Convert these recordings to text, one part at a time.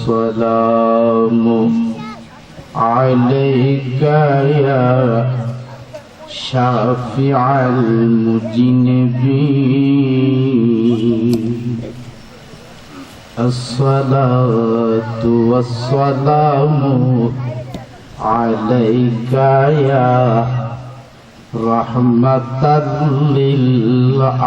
والسلام عليك يا شافع المذنبين الصلاة والسلام عليك يا رحمة للعالمين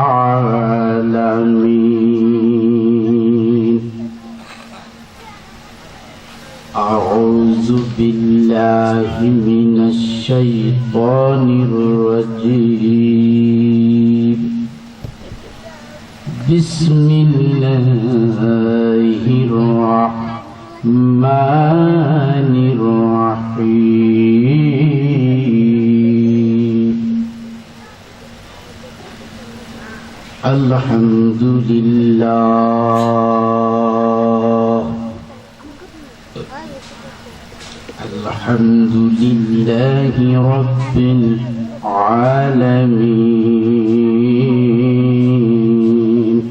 أعوذ بالله من الشيطان الرجيم بسم الله الرحمن الرحيم الحمد لله الحمد لله رب العالمين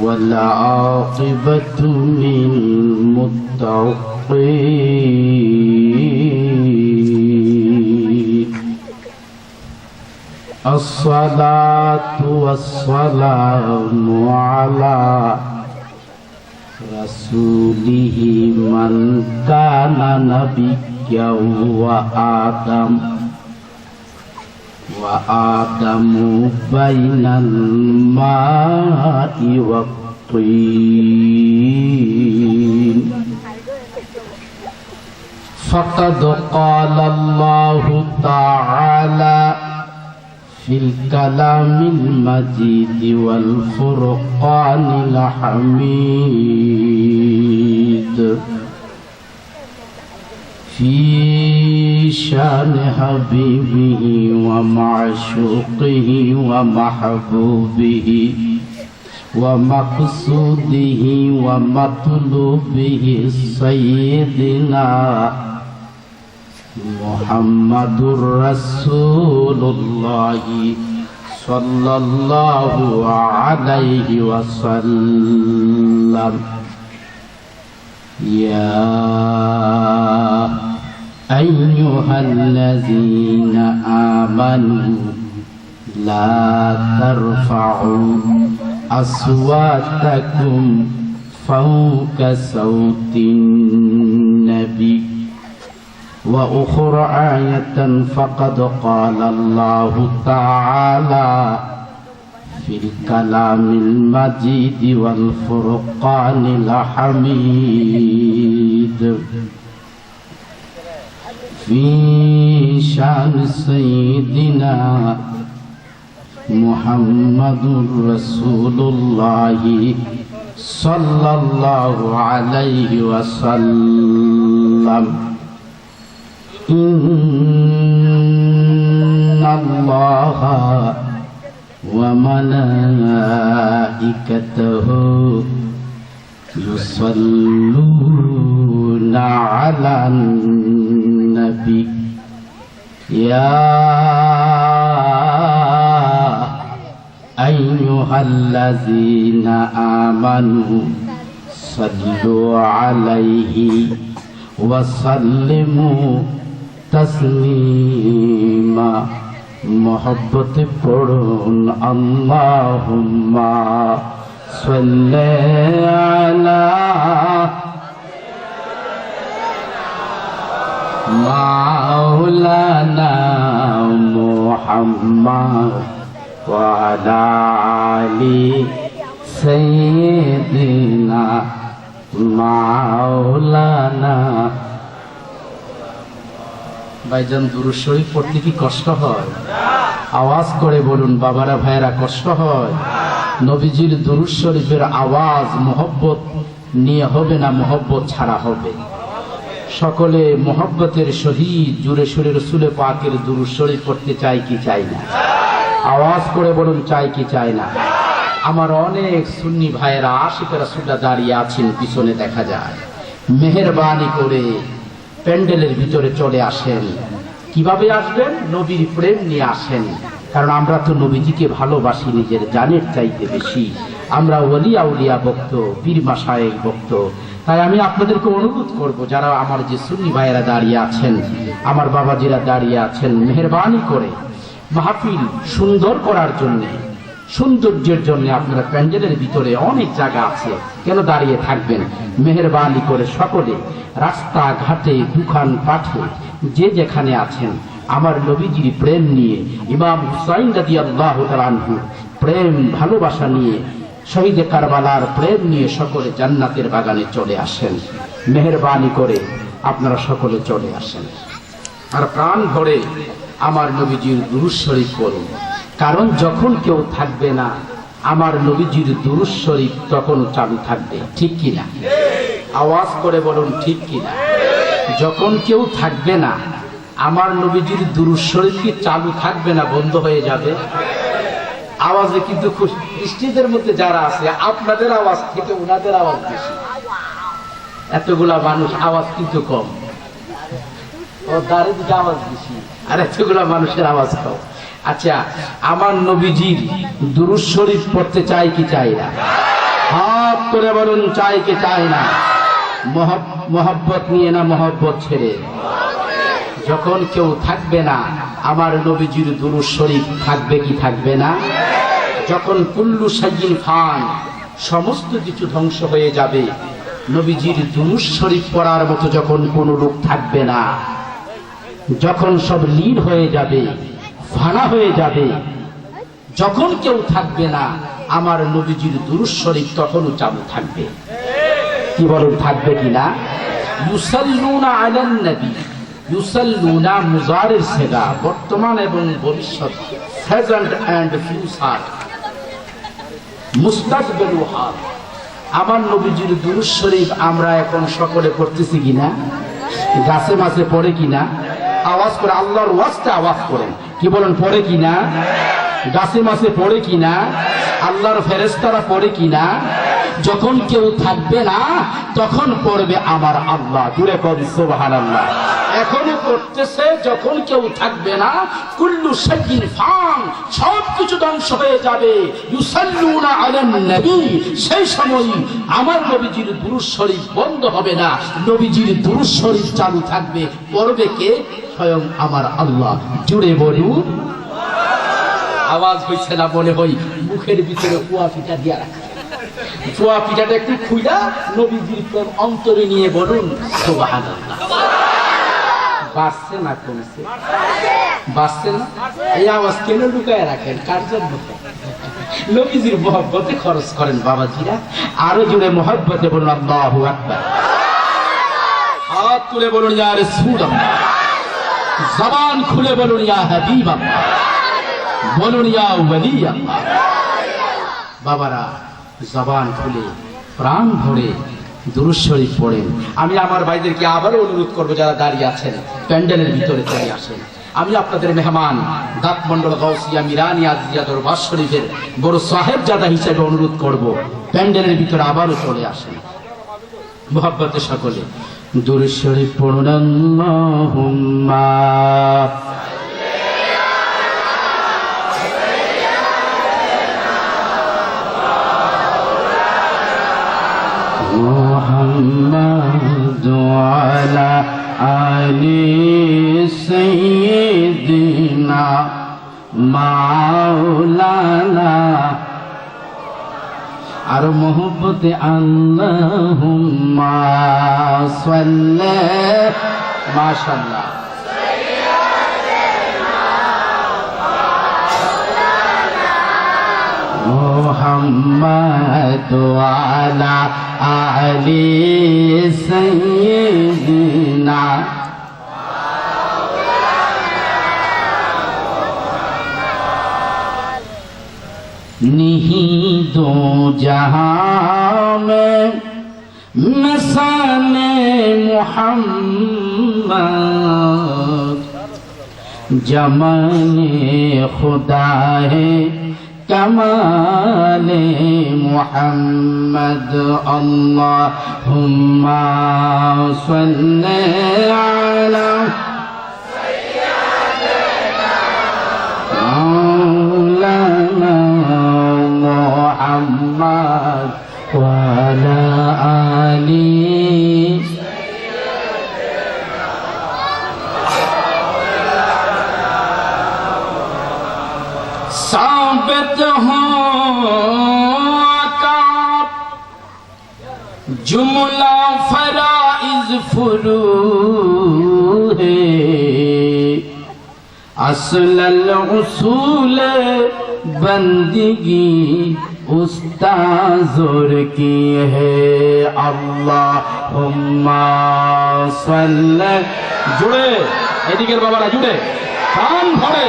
والعاقبة للمتقين الصلاة والسلام على رسوله من كان نبيا وآدم بين الماء والطين فقد قال الله تعالى في الكلام المجيد والفرقان الحميد في شان حبيبه ومعشوقه ومحبوبه ومقصوده ومطلوبه سيدنا محمد رسول الله صلى الله عليه وسلم يا أيها الذين آمنوا لا ترفعوا أصواتكم فوق صوت النبي وأخرى آية فقد قال الله تعالى في الكلام المجيد والفرقان الحميد في شان سيدنا محمد رسول الله صلى الله عليه وسلم إن الله وملائكته يصلون على النبي يا أيها الذين آمنوا صلوا عليه وسلموا تسليما محبت پڑھن اللهم صل على مولانا محمد وعلى آل سيدنا مولانا ভাইজান দুরূদ শরীফ পড়তে কি কষ্ট হয়? আওয়াজ করে বলুন বাবারা ভাইরা, কষ্ট হয়? নবীজির দুরূদ শরীফের আওয়াজ মোহব্বত নিয়ে হবে না মোহব্বত ছাড়া হবে? সকলে মোহব্বতের সহিত জুড়ে সুরে রসুলে পাকের দুরূদ শরীফ পড়তে চাই কি চাই না? আওয়াজ করে বলুন চাই কি চাই না? আমার অনেক সুন্নি ভাইয়েরা আশিক রাসূলুল্লাহ দাঁড়িয়ে আছেন, পিছনে দেখা যায়। মেহেরবানি করে প্যান্ডেলের ভিতরে চলে আসেন। কিভাবে আসবেন? নবীর প্রেম নিয়ে আসেন, কারণ আমরা তো নবীজিকে ভালোবাসি নিজের জানের চাইতে বেশি। আমরা ওলিয়া উলিয়া ভক্ত, পীর মাশায়েখ ভক্ত। তাই আমি আপনাদেরকে অনুরোধ করব, যারা আমার যে সুন্নি ভাইয়েরা দাঁড়িয়ে আছেন, আমার বাবাজিরা দাঁড়িয়ে আছেন, মেহেরবানি করে মাহফিল সুন্দর করার জন্য, সৌন্দর্যের জন্য আপনারা প্যান্ডেলের ভিতরে অনেক জায়গা আছে, কেন দাঁড়িয়ে থাকবেন? মেহেরবানি করে সকলে রাস্তা ঘাটে, দোকান পাঠে, যে যেখানে আছেন, আমার নবীজির প্রেম নিয়ে, ইমাম হুসাইন রাদিয়াল্লাহু তাআলা আনহু প্রেম ভালোবাসা নিয়ে, শহীদে কারবালার প্রেম নিয়ে সকলে জান্নাতের বাগানে চলে আসেন। মেহেরবানি করে আপনারা সকলে চলে আসেন, আর প্রাণ ভরে আমার নবীজির দুরূদ শরীফ পড়ুন। কারণ যখন কেউ থাকবে না, আমার নবীজির দুরূদ শরীফ তখন চালু থাকবে, ঠিক কিনা? আওয়াজ করে বলুন, ঠিক কিনা? যখন কেউ থাকবে না, আমার নবীজির দুরূদ শরীফ কি চালু থাকবে না, বন্ধ হয়ে যাবে? আওয়াজে কিন্তু স্টেজের মধ্যে যারা আছে, আপনাদের আওয়াজ থেকে ওনাদের আওয়াজ বেশি। এতগুলা মানুষ, আওয়াজ কিন্তু কম। ও দাঁড়ে দিকে আওয়াজ বেশি, আর এতগুলা মানুষের আওয়াজ কম। আচ্ছা, আমার নবীজির দুরূদ শরীফ পড়তে চাই কি চাই না? হাত করে বলুন, চাই কি চাই না? মহব্বত নিয়ে না মহব্বত ছেড়ে? যখন কেউ থাকবে না, আমার নবীজির দুরূদ শরীফ থাকবে কি থাকবে না? যখন কুল্লু শাইইন ফান, সমস্ত কিছু ধ্বংস হয়ে যাবে, নবীজির দুরূদ শরীফ পড়ার মতো যখন কোনো লোক থাকবে না, যখন সব লীন হয়ে যাবে, ফানা হয়ে যাবে, যখন কেউ থাকবে না, আমার নবীজির দুরূদ শরীফ তখনও চালু থাকবে। কি বলুন, থাকবে কিনা? ইউসাল্লুনা আলান নবী, ইউসাল্লুনা মুজারির সিগা, বর্তমান এবং ভবিষ্যৎ, প্রেজেন্ট এন্ড ফিউচার, মুস্তাকবিল হাল। আমার নবীজির দুরূদ শরীফ আমরা এখন সকলে পড়তেছি কিনা? গাছে মাছে পড়ে কিনা? আওয়াজ করে, আল্লাহর ওয়াস্তে আওয়াজ করেন। কি বলেন, পড়ে কিনা? গাছে মাছে পড়ে কিনা? আল্লাহর ফেরেশতারা পড়ে কিনা? যখন কেউ থাকবে না, তখন পড়বে আমার আল্লাহ। জুড়ে পড়ি সুবহানাল্লাহ। এখনো করতেছে, যখন কেউ থাকবে না, কুল্লু শাইইন ফান, সবকিছু ধ্বংস হয়ে যাবে, ইউসাল্লুনা আলান নবী, সেই সময় আমার নবীজির দুরূদ শরীফ বন্ধ হবে না, নবীজির দুরূদ শরীফ চালু থাকবে। পড়বে কে? স্বয়ং আমার আল্লাহ। জুড়ে বলুন। আওয়াজ হইছে না মনে হয় মুখের ভিতরে কুয়া পিঠা দিয়া রাখা। কুয়া পিঠাটা একটু খুইলা নবীজির প্রেম অন্তরে নিয়ে বলুন সুবহানাল্লাহ। বাড়ছে না কমছে? বাড়ছে না? এই আওয়াজ কেন লুকায় রাখেন? কার জন্য? নবীজির মহব্বতে খরচ করেন বাবাজিরা। আরো জোরে মহব্বতে বলুন আল্লাহু আকবার। হাত তুলে বলুন ইয়া রাসূলুল্লাহ। জবান খুলে বলুন ইয়া হাবিবাল্লাহ। বলুন ইয়া ওয়ালি আল্লাহ। বাবারা, জবান খুলে প্রাণ ভরে দুরূদ শরীফ পড়েন। আমি আমার ভাইদেরকে আবারও অনুরোধ করবো, যারা দাঁড়িয়ে আছেন প্যান্ডেলের ভিতরে চলে আসেন। আমি আপনাদের মেহমান দাঁত মন্ডল গাউসিয়া মিরানি আজিয়া দরবার শরীফের বড় সাহেবজাদা হিসেবে অনুরোধ করব, প্যান্ডেলের ভিতরে আবারও চলে আসেন। মুহাব্বতে সকলে দুরূদ শরীফ পড়ুন। আল্লাহুম্মা মুহাম্মাদু আলা আলি সাইয়্যিদিনা মাওলানা। আর মোহব্বতে আল্লাহুম্মা সাল্লি, মাশাআল্লাহ, মুহাম্মাদু আলা আলি সাইয়্যিদিনা। नहीं दो जहां में मिसाले मुहम्मद, जमाने खुदा है कमाले मुहम्मद। अल्लाहुम्मा सल्ली अला मौलाना मुहम्मद وعلى آل ثابت ہو جملہ فرائض فرو ہے اصل الاصول بندگی استاذر کی ہے اللہم صلی جڑے ایدیکر বাবারা জুড়ে কান ধরে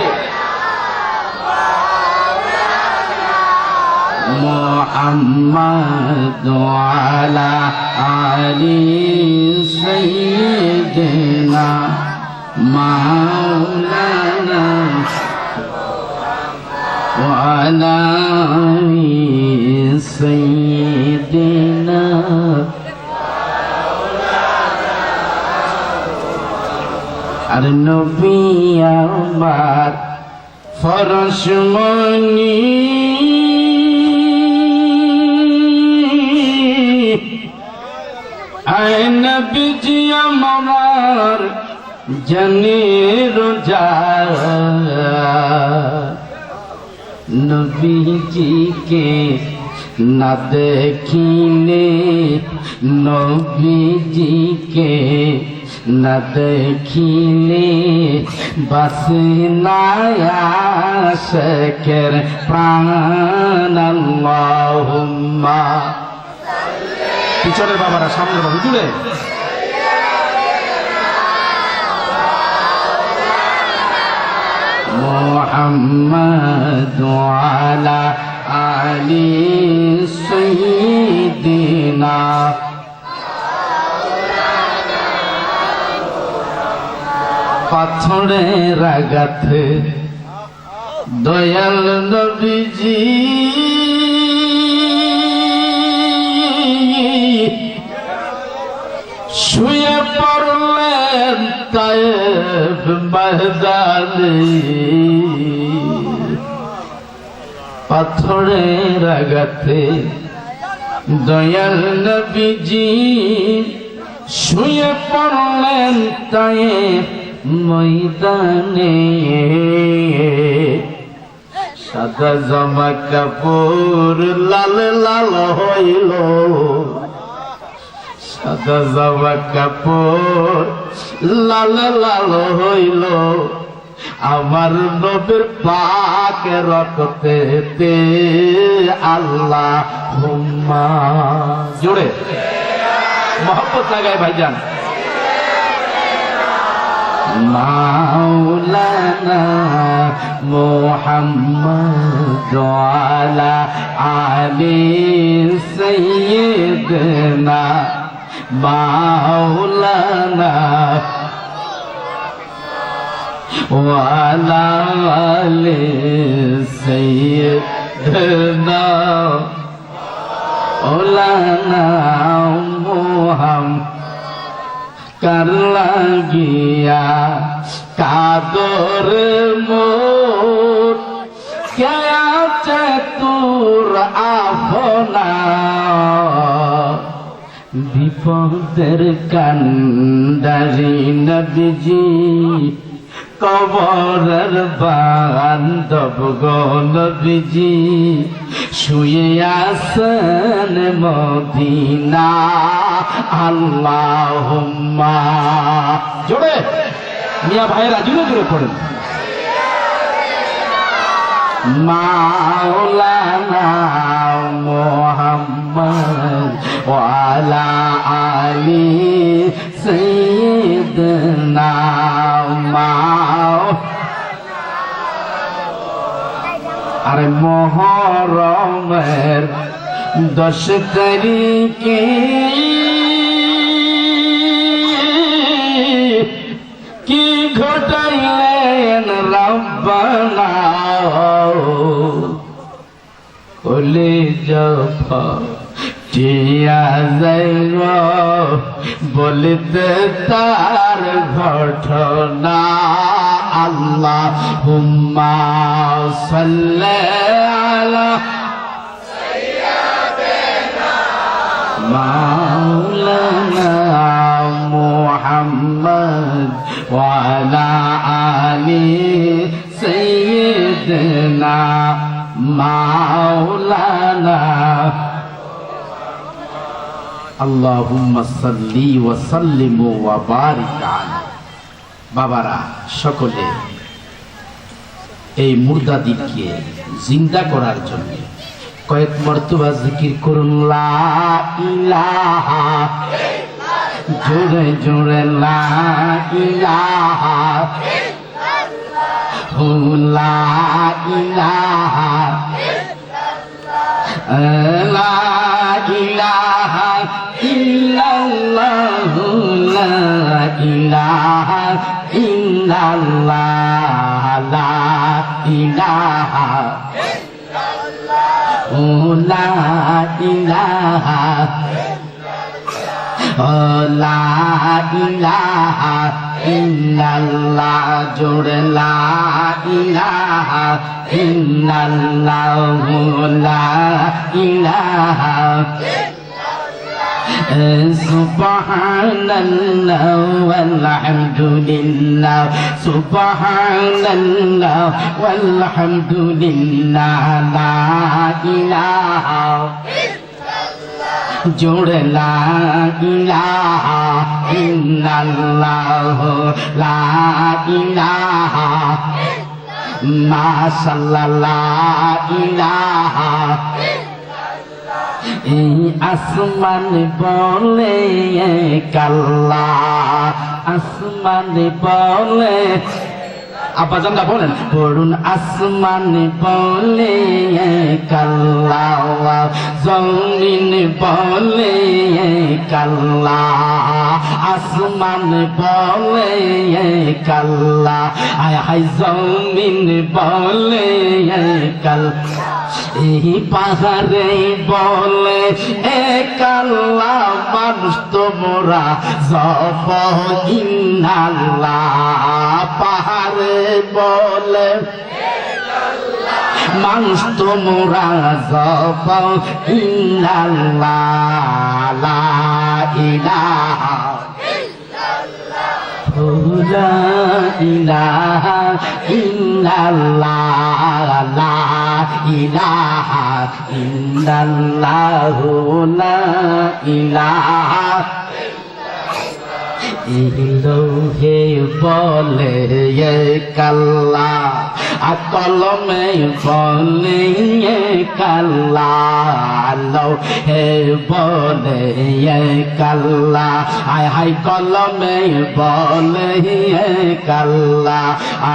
محمد وعلى آل سيدنا مولانا وعلى آل سيدنا আর নবী আমার ফরশমনি আয় নবীজি আমার জানের নবীজিকে না দেখিলে নবীজিকে না দেখিলে বাসে না আশিকের প্রাণ আল্লাহুম্মা পিছনের বাবারা সামনের বাবু জুড়ে মুহাম্মদ ওয়ালা আলি সাইয়্যিদিনা পাথরের আঘাতে দয়াল নবীজি শুয়ে পড়লেন তায়েফ ময়দানে পাথরের আঘাতে দয়াল নবীজি শুয়ে পড়লেন তায়েফ ময়দানে সাদা জামা কাপড় লাল লাল হইল সাদা জামা কাপড় লাল লাল হইল আমার নবীর পাক রক্তেতে আল্লাহুম্মা জোরে মোহাম্মদ লাগায় ভাইজান মাওলানা মুহাম্মদ ওয়ালা আলি সাইয়্যিদিনা মাওলানা ওয়ালা আলি সাইয়্যিদিনা মাওলানা মুহাম্মদ কার লাগিয়া কাদর মোর কে আছে তোর আপনা বিপদের কান্ডারি নবীজি কবরের বান্ধব গো নবীজি শুয়ে আছেন মদিনা আল্লাহুম্মা জোরে মিয়া ভাইরা জুড়ে জুড়ে পড়েন মাওলানা মুহাম্মদ ওয়ালা আলি সাইয়্যিদিনা আরে মুহররমের 10 তারিখে কি ঘটাইলেন রব্বানা ওলে জফা টিয়া যাইব বলিতে তার ঘটনা আল্লাহুম্মা সাল্লি আলা সাইয়্যিদিনা মাওলানা মুহাম্মদ ওয়া আলা আলি সাইয়্যিদিনা মাওলানা আল্লাহুম্মা সাল্লি ওয়া সাল্লিম ওয়া বারিক আলা। বাবারা সকলে এই মুর্দাদিকে জিন্দা করার জন্য কয়েক মর্তবা জিকির করুন লা ইলাহা, জোরে জোরে লা ইলাহা লা ইলাহা লা ইলাহা ইল্লাল্লাহ লা ইলাহা ইল্লাল্লাহ লা ইলাহা লা ইলাহা লা ইলাহা ইল্লাল্লাহ, জোরে লা ইলাহা ইল্লাল্লাহ লা ইলাহা সুবহানাল্লাহ ওয়ালহামদুলিল্লাহ সুবহানাল্লাহ ওয়ালহামদুলিল্লাহ লা ইলাহা জোরে লা ইলাহা ইল্লাল্লাহ লা ইলাহা মাশাআল্লাহ লা ইলাহা। এই আসমান বলে কাল্লা, আসমান বলে আব্বাজানরা বলেন পড়ুন আসমান বলে কাল্লা, জমিন বলে কাল্লা, আসমান বলে কাল্লা, আয় হায় জমিন বলে কাল্লা, এই পাহাড়ে বলে কাল্লা, মানুষ তোমরা জপ ইন্নাল্লাহ, পাহাড়ে বলে মানুষ তোমরা জপ ইন্নাল্লাহ লা ইলাহা লা ইলাহা ইল্লাল্লাহ লা ইলাহা ইল্লাল্লাহ লা ইলাহা। ইলোহে বলে কাল্লা, কলমে বলে কাল্লা, লোহে বলে কাল্লা, হায় হায় কলমে বলে কাল্লা,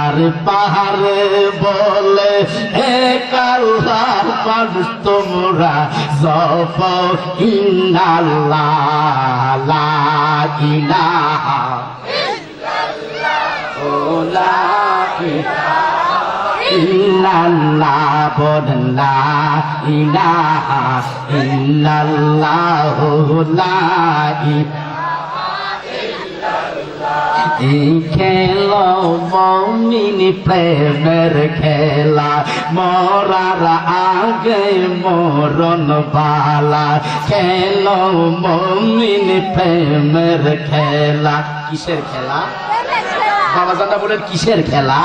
আর পাহাড়ে বলে কাল্লা, মানুষ তোমরা জপ ইন্নাল্লাহ লা ইলাহা লা ইলাহা ইল্লাল্লাহ, বলেন লা ইলাহা ইল্লাল্লাহ লা ইলাহা ইল্লাল্লাহ। এই খেলা মুমিন প্রেমের খেলা, মরার আগে মরণ বালা, খেলা মুমিন প্রেমের খেলা। কিসের খেলা? বাবাজানরা বলেন কিসের খেলা?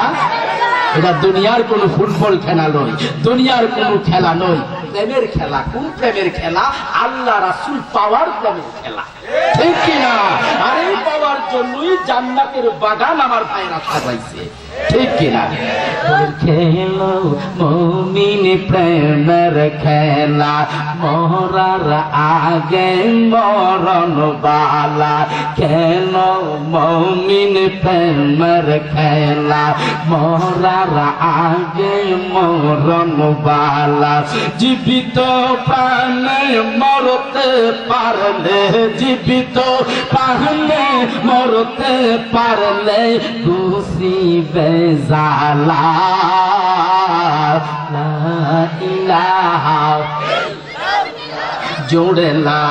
এটা দুনিয়ার কোন ফুটবল খেলা নয়, দুনিয়ার কোন খেলা নয়, প্রেমের খেলা। কোন প্রেমের খেলা? আল্লাহ রাসূল পাওয়ার প্রেমের খেলা, ঠিক কিনা? আর এই পাওয়ার জন্যই জান্নাতের বাগান আমার ভাইরা সাজাইছে, ঠিক কিনা? খেলো মুমিন প্রেমের খেলা, মরার আগে মরণ বালা, খেলো মুমিন প্রেমের খেলা, মরার আগে মরণ বালা, জীবিত প্রাণে মরতে পারলে, জীবিত প্রাণে মরতে পারলে খুশি বেজালা, লা ইলাহা জোরে লা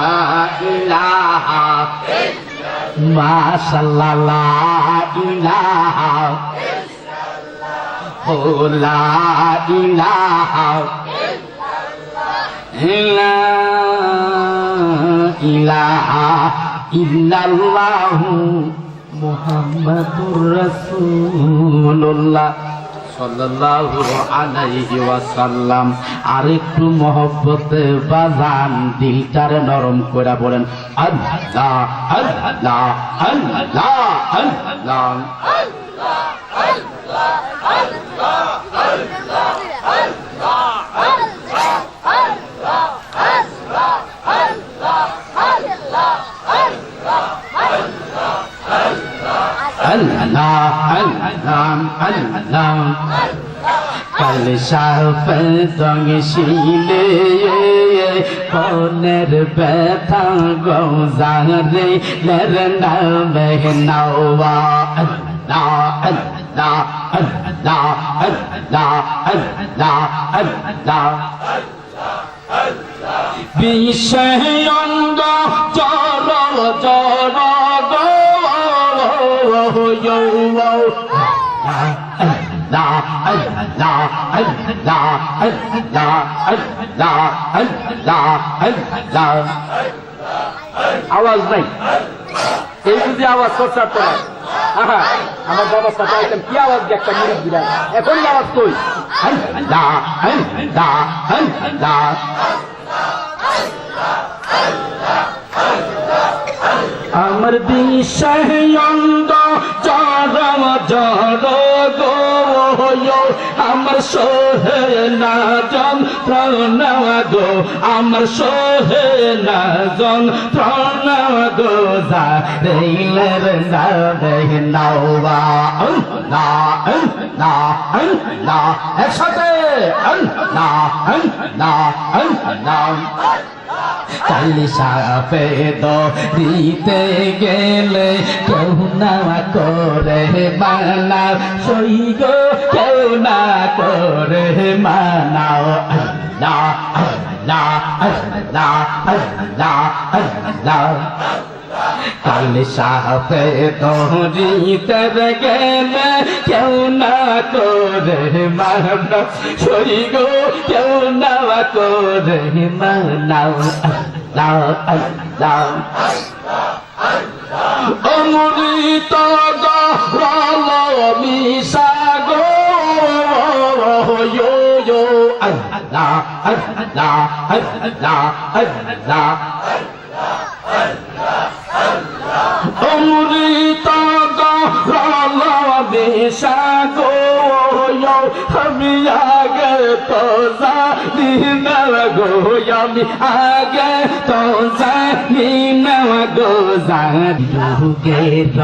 ইলাহা মাশাআল্লাহ লা ইলাহা ও লা ইলাহা ইলাহা ইল্লাল্লাহু মুহাম্মাদুর রাসূলুল্লাহ সাল্লাল্লাহু আলাইহি ওয়াসাল্লাম। আরেকটু মহব্বতে বাজান দিলটার নরম করে বলেন আল্লাহ আল্লাহ আল্লাহ আল্লাহ। Allah, Allah, Allah. কাল সাফে পনের ব্যথা গৌজারে লের নামে নাওয়া আল্লাহ আল্লাহ আল্লাহ আল্লাহ আল্লাহ আল্লাহ। বিষয়ঙ্গ চর চর আওয়াজ নাই, এই যদি আওয়াজ করছে তোমার আমার বাবা সাথে কি আওয়াজ দিয়ে একটা মিনিট দিলাম, এখনই আওয়াজ কই আমার বিষয়ঙ্গ চরম জড় গো আমার সোহে না যন্ত্রণা গো আমার সোহে না যন্ত্রণা গো যাইলের নামে নাওয়া আল্লাহ আল্লাহ আল্লাহ একসাথে আল্লাহ আল্লাহ আল্লাহ। কাল সাফে দিতে গেলে কেউ না করে মানা সইগ কেউ না করে মানাও আল্লাহ আল্লাহ আল্লাহ আল্লাহ আল্লাহ। কাল সাফে দিতে গেলে কেউ না করে মানা সইগ কেউ না করে মানাও আল্লাহ আল্লাহ। অমৃত গরল মিশা গো আল্লাহ আল্লাহ আল্লাহ আল্লাহ। অমৃত গরল মিশা গো আমি আগে তো জানি না গো আমি আগে তো জানি না গো যুগের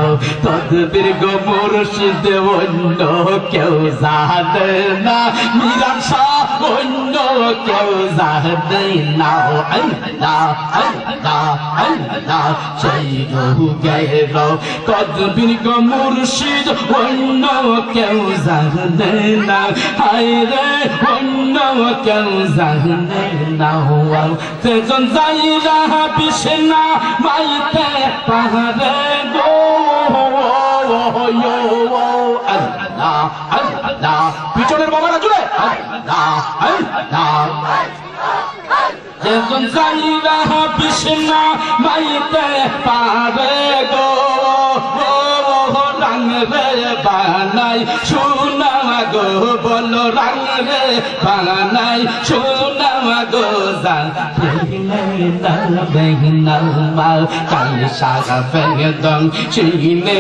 তদবির গো মুর্শিদ অন্য কেউ জানে না মিরান শাহ অন্য কেউ জানে না আল্লাহ আল্লাহ আল্লাহ। সেই যুগের তদবির গো মুর্শিদ অন্য কেউ জানে না হায়রে অন্য কেউ জানে না হওয়া তেজন যাইরা বিছনা মাইতে পাহাড়ে গো আল্লাহ আল্লাহ। পিছনের বাবারা জুড়ে আল্লাহ আল্লাহ। তেজন যাইরা বিছনা মাইতে পাহাড়ে গো রং রে বানাই সোনা গো বলো রং রে বানাই সোনা গো জান কাল সাফে চিনে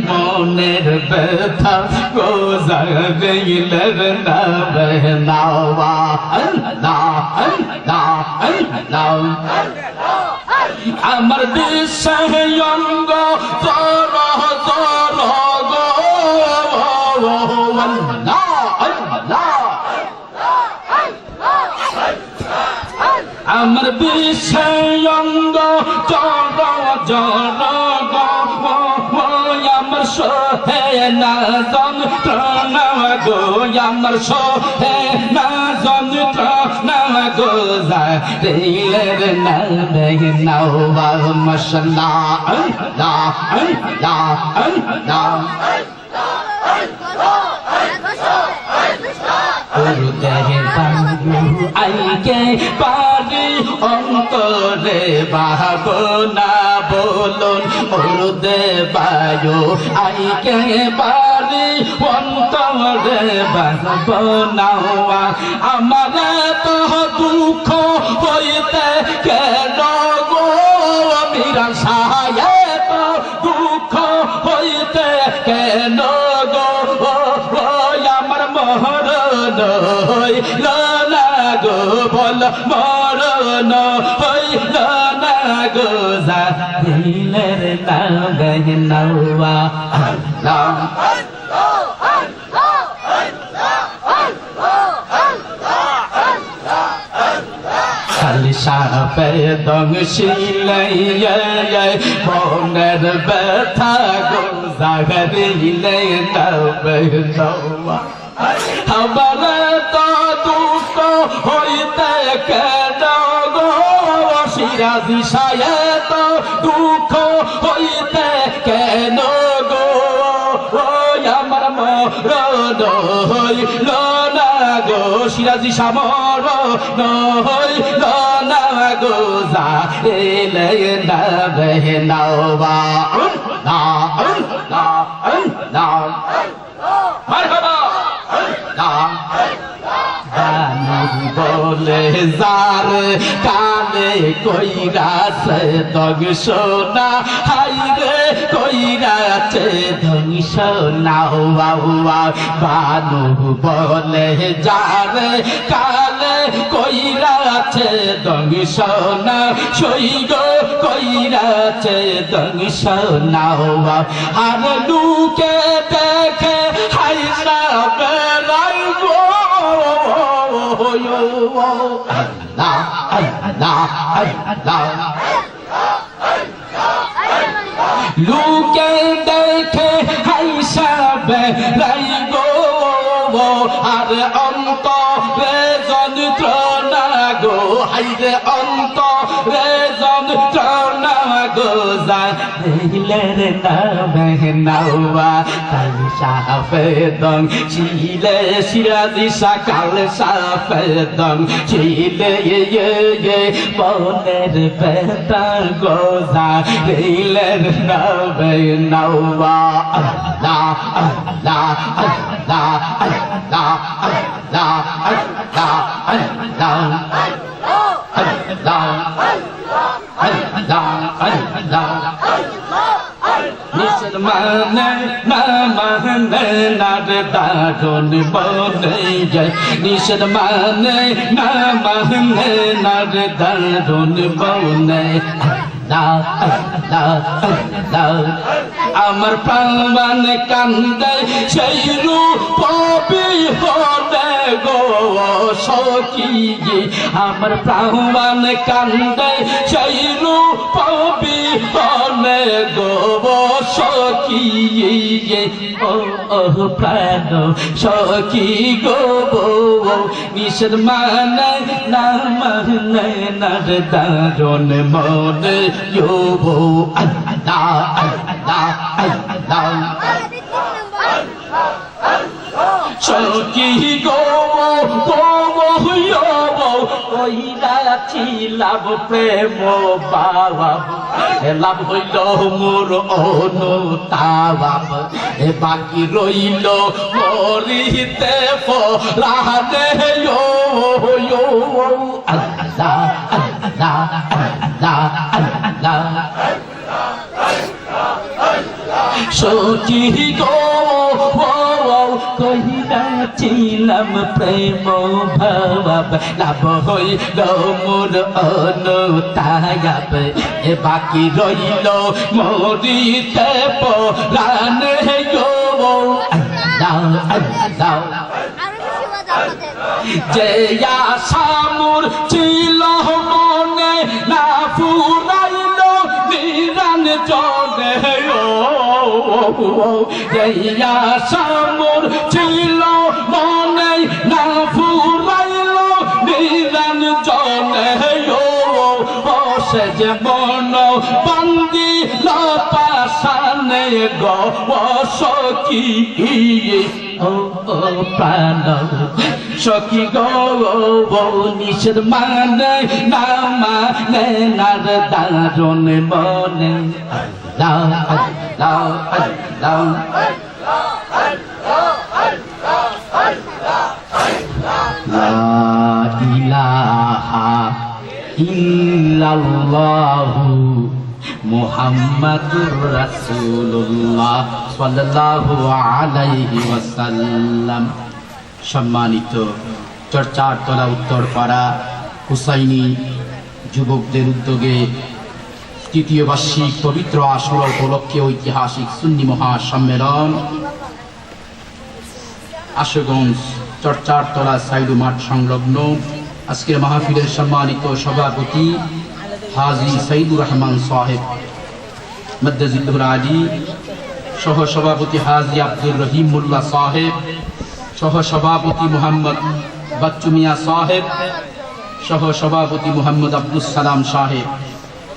মনের ব্যথা গো জাগিলের নামে নাওয়া আল্লাহ আল্লাহ আল্লাহ। আমার বিষয়ঙ্গ চর চর গো আল্লাহ আল্লাহ। আমার বিষয়ঙ্গ চর চর গো আমার সোহে না যন্ত্রণা গো আমার সোহে না যন্ত্রণা গো যাইলের নামে নাওয়া মাশাআল্লাহ আল্লাহ আল্লাহ আল্লাহ। ও মুর্দে বায়ু আইকে পারি অন্তরে ভাবনা বলুন মুর্দে বায়ু আইকে পারি অন্তরে ভাবনা আমার তো দুঃখ হইতে কেন গো মীরা সায় তো দুঃখ হইতে কেন গো আমার মরণ হইল না গো বল মরণ হইল না গো জাহিলের নাম নওয়া আল্লাহ সাপে দংশিলে মনের ব্যথা গো জাগরিলে নবে নওয়া আমার তো দুঃখ হইতে কেন গো সিরাজি সায়ে তো দুঃখ হইতে কেন গো আমার মরণ হইল না গো সিরাজি সামর হইল না গো জাহিলে নবে নওয়া না না না মারহাবা বলে যার কানে কইরাছে দংশনা হাই রে কইরাছে দংশনা হুয়া হুয়া বানু বলে যার কানে কইরাছে দংশনা সইগ কইরাছে দংশনা হুয়া আর লুকে দেখে হাই সাবেলাই গো Allah, Allah, Allah. Luke দেখে হাইসাবে লাই গো আর অন্তরে যন্ত্রণা গো হাইরে অন্তরে যন্ত্রণা গো জাহিলের নামে নওয়া কাল সাফে দং ছিলে সিরাজি সকাল সাফে দং ছিলে মনের ব্যথা গো জাহিলের নামে নওয়া আল্লাহ আল্লাহ আল্লাহ আল্লাহ আল্লাহ আল্লাহ আল্লাহ আল্লাহ আল্লাহ মুসলমানে না মানে না দারুন বনে যায় মুসলমানে না মানে না দারুন বনে আমার প্রাণ কান্দে সেই রূপ বিহনে গো সখী আমার প্রাণ কান্দে সেই রূপ বিহনে গো সখী ও প্রাণ সখী গো নিষেধ মানে না মানে না দারুন মনে Yobo Allah Allah Allah Shoki go yobo oira chilab premo baba elab hoilo mor onutawab e baki roilo morite forane yo Allah Allah Allah Allah সখী গো কহিয়াছিলাম প্রেম ভাব লাভ হইল মোর অনুতায়াব এ বাকি রইল মরিতে পরাণে গো আল্লাহ আল্লাহ যে আশা মোর ছিল মনে না ফুরাইল নিরান জনে যে আশা মোর ছিল মনে না ফুরাইল নিরান জনে সে যে মন বান্দিল পাশানে গো সখী ও প্রাণ সখী গো নিষেধ মানে না মানে নার দারুণ মনে আল্লাহ আল্লাহ আল্লাহ লা ইলাহা ইল্লাল্লাহু মুহাম্মাদুর রাসূলুল্লাহ সাল্লাল্লাহু আলাইহি ওয়াসাল্লাম। সম্মানিত চর্চার তলা উত্তরপাড়া হুসাইনি যুবকদের উদ্যোগে তৃতীয় বার্ষিক পবিত্র আশুরা উপলক্ষে ঐতিহাসিক সুন্নি মহাসম্মেলন আশুগঞ্জ চর্চার তলা সাইডু মাঠ সংলগ্ন আজকের মাহফিলের সম্মানিত সভাপতি হাজী সাইদুর রহমান সাহেব মদ্দাজিল্লুল আলী, সহ সভাপতি হাজী আব্দুর রহিম মোল্লা সাহেব, সহ সভাপতি মোহাম্মদ বাচ্চু মিয়া সাহেব, সহ সভাপতি মোহাম্মদ আব্দুল সালাম সাহেব।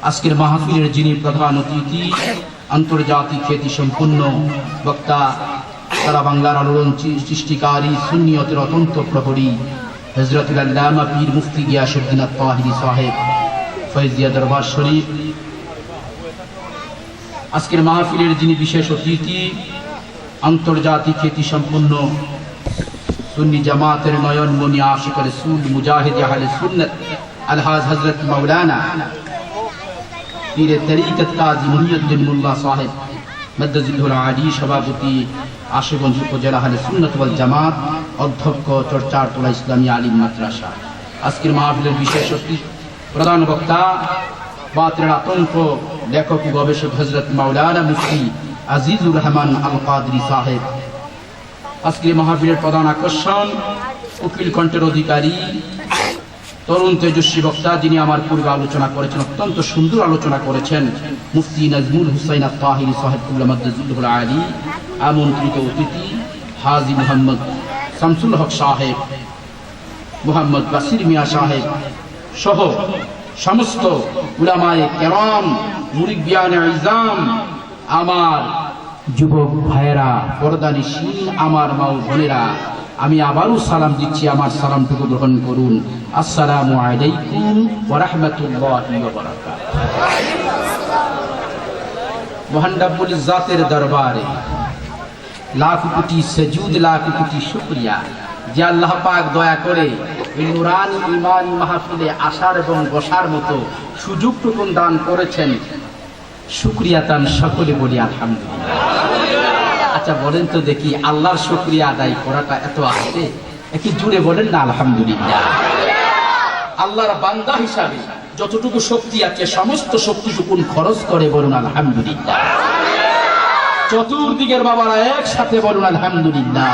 আজকের মাহফিলের যিনি প্রধান অতিথি, আন্তর্জাতিক খ্যাতি সম্পন্ন বক্তা, সারা বাংলার আলোড়ন সৃষ্টিকারী সুন্নিয়তের অত্যন্ত প্রহরী হযরতুল আল্লামা পীর মুফতি গিয়াসউদ্দিন আত-তাহিরি সাহেব ফয়জিয়া দরবার শরীফ। আজকের মাহফিলের যিনি বিশেষ অতিথি, আন্তর্জাতিক খ্যাতি সম্পন্ন সুন্নি জামাতের নয়নমণি আশিক রাসূল মুজাহিদ আহলে সুন্নাত আলহাজ হযরত মাওলানা পীর তরিকত কাজী মুহিউদ্দিন মোল্লা সাহেব মদ্দাজিল্লুল আলী, সভাপতি আশুগঞ্জ উপজেলা আহলে সুন্নাত ওয়াল জামাত, অধ্যক্ষ চর্চার তোলা ইসলামী আলিম মাদ্রাসা। আজকের মাহফিলের বিশেষ অতিথি, প্রধান বক্তা, বাতিলের আতঙ্ক লেখক ও গবেষক হযরত মাওলানা মুফতি আজিজুর রহমান আল কাদরি সাহেব। আজকের মাহফিলের প্রধান আকর্ষণ, উকিল কণ্ঠের অধিকারী, তরুণ তেজস্বী বক্তা, যিনি আমার পূর্বে আলোচনা করেছেন, অত্যন্ত সুন্দর আলোচনা করেছেন, মুফতি নাজমুল হুসাইন আত-তাহিরি সাহেব মদ্দাজিল্লুল আলী। আমন্ত্রিত অতিথি হাজী মোহাম্মদ শামসুল হক সাহেব, মোহাম্মদ বাসির মিয়া সাহেব সহ সমস্ত উলামায়ে কেরাম, মুরিব্বিয়ানে ইজাম, আমার যুবক ভাইয়েরা, পর্দানিশীন আমার মা ও বোনেরা, আমি আবারও সালাম দিচ্ছি, আমার সালামটুকু গ্রহণ করুন। আসসালামু আলাইকুম ওয়া রাহমাতুল্লাহি ওয়া বারাকাতুহু। মহান রব্বুল জাতের দরবারে লাখ কোটি সুজুদ, লাখ কোটি শুকরিয়া যে আল্লাহ পাক দয়া করে এই নুরানি ঈমানি মাহফিলে আসার এবং বসার মতো সুযোগটুকু দান করেছেন। শুকরিয়া তান সকলে বলি আলহামদুলিল্লাহ। আচ্ছা বলেন তো দেখি, আল্লাহর শুকরিয়া আদায় করাটা এত আসে? একটু জুড়ে বলেন না আলহামদুলিল্লাহ। আল্লাহর বান্দা হিসাবে যতটুকু শক্তি আছে সমস্ত শক্তিটুকু খরচ করে বলুন আলহামদুলিল্লাহ। চতুর্দিকের বাবারা একসাথে বলুন আলহামদুলিল্লাহ।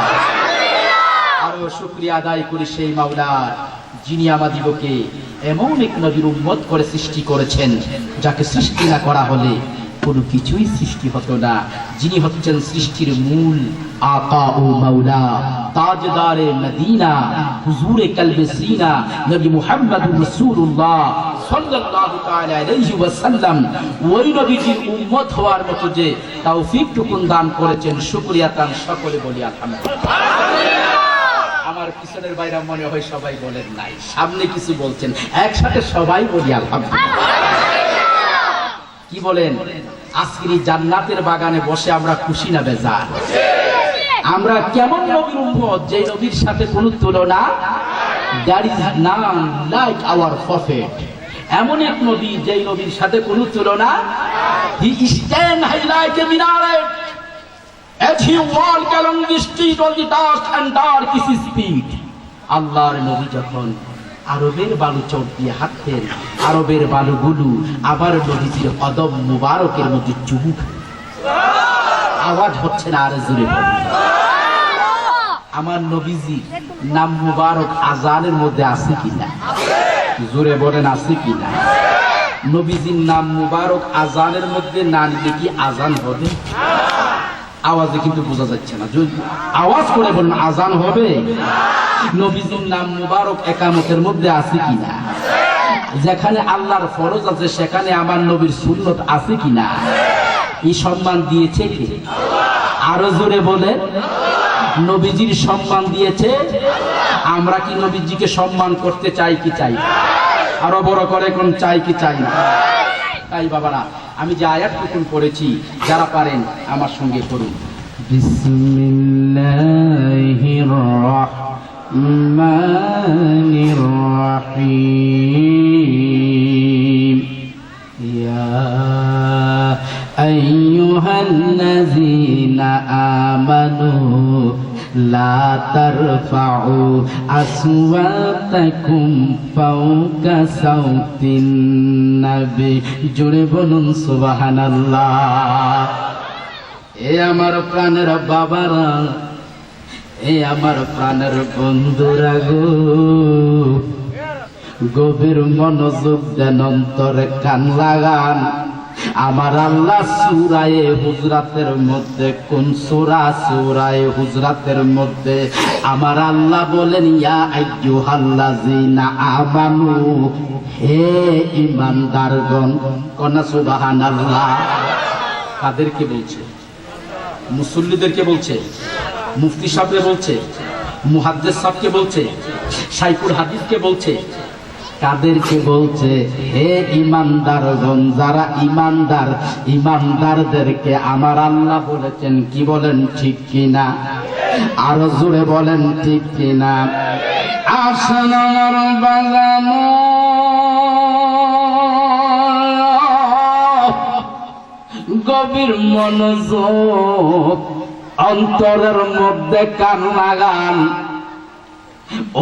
আরো শুকরিয়া আদায় করি সেই মাওলার, যিনি আমাদিগকে এমন এক নবীর উম্মত করে সৃষ্টি করেছেন, যাকে সৃষ্টি না করা হলে কোনো কিছুই সৃষ্টি হতো না। যিনি হচ্ছেন সৃষ্টির মূল আকা ও মাওলা, তাজদারে মদিনা, হুজুরে কলবে সিনা, নবী মুহাম্মদুর রাসূলুল্লাহ সাল্লাল্লাহু তাআলা আলাইহি ওয়াসাল্লাম। ওই নবীর উম্মত হওয়ার মতো যে তৌফিকটুকু দান করেছেন, শুকরিয়া তান সকলে বলি আলহামদুলিল্লাহ। আমার পিছনের বাইরে মনে হয় সবাই বলেন নাই, সামনে কিছু বলছেন, একসাথে সবাই বলি আলহামদুলিল্লাহ। কি বলেন? আজকের জান্নাতের বাগানে বসে আমরা খুশি না বেজার? আমরা কেমন নবীর উম্মত, যে নবীর সাথে কোনো তুলনা, there is none like our prophet। এমন এক নবী যে নবীর সাথে কোনো তুলনা, he stand high like a minaret as he walk along the street on the dark and darkest speed। আল্লাহর নবী যখন আরবের বালু চোট দিয়ে হাঁটতেন, আরবের বালুগুলো আবার নবীজির কদম মুবারকের মধ্যে চুমু খায়। আওয়াজ হচ্ছে না, আর জোরে বলুন। আমার নবীজি নাম মুবারক আজানের মধ্যে আছে কিনা? জোরে বলেন, আছে কিনা? নবীজির নাম মুবারক আজানের মধ্যে না নিলে কি আজান হবে? আওয়াজে কিন্তু বোঝা যাচ্ছে না, আওয়াজ করে বলুন, আজান হবে? নবীজির নাম মুবারক একামতের মধ্যে আছে কিনা? যেখানে আল্লাহর ফরজ আছে সেখানে আমার নবীর সুন্নত আছে কিনা? এই সম্মান দিয়েছে কে? আরো জোরে বলে, নবীজির সম্মান দিয়েছে। আমরা কি নবীজিকে সম্মান করতে চাই কি চাই? আরো বড় করে কোন চাই কি চাই না? তাই বাবারা, আমি যে আয়াতটুকুন পড়েছি, যারা পারেন আমার সঙ্গে করুন। বিসমিল্লাহির রহমানির রহিম। ইয়া আইয়ুহাল্লাযীনা আমানু লা তারফাউ আসওয়াতাকুম ফাওকা সাওতিন নবী। জোরে বলুন সুবহানাল্লাহ। এ আমার প্রাণের বাবারা, এ আমার প্রাণের বন্ধুরা গো, গভীর মনোযোগ দেন, অন্তরে কান লাগান। আমার আল্লাহ সূরায়ে হুজরাতের মধ্যে, কোন সূরা? সূরায়ে হুজরাতের মধ্যে আমার আল্লাহ বলেন, ইয়া আইয়ুহাল্লাযীনা আমানু, হে ঈমানদারগণ। কনা সুবহানাল্লাহ। কাদেরকে বলছে? মুসল্লিদেরকে বলছে, মুফতি সাহেবকে বলছে, মুহাদ্দিস সাহেবকে বলছে, শাইখুল হাদিসকে বলছে। কাদেরকে বলছে? হে ঈমানদারগণ, যারা ঈমানদার, ঈমানদারদেরকে আমার আল্লাহ বলেছেন। কি বলেন? ঠিক কিনা? আরো জোরে বলেন ঠিক কিনা? আসেন আমার বাগানো, গভীর মনোযোগ, অন্তরের মধ্যে কান লাগান।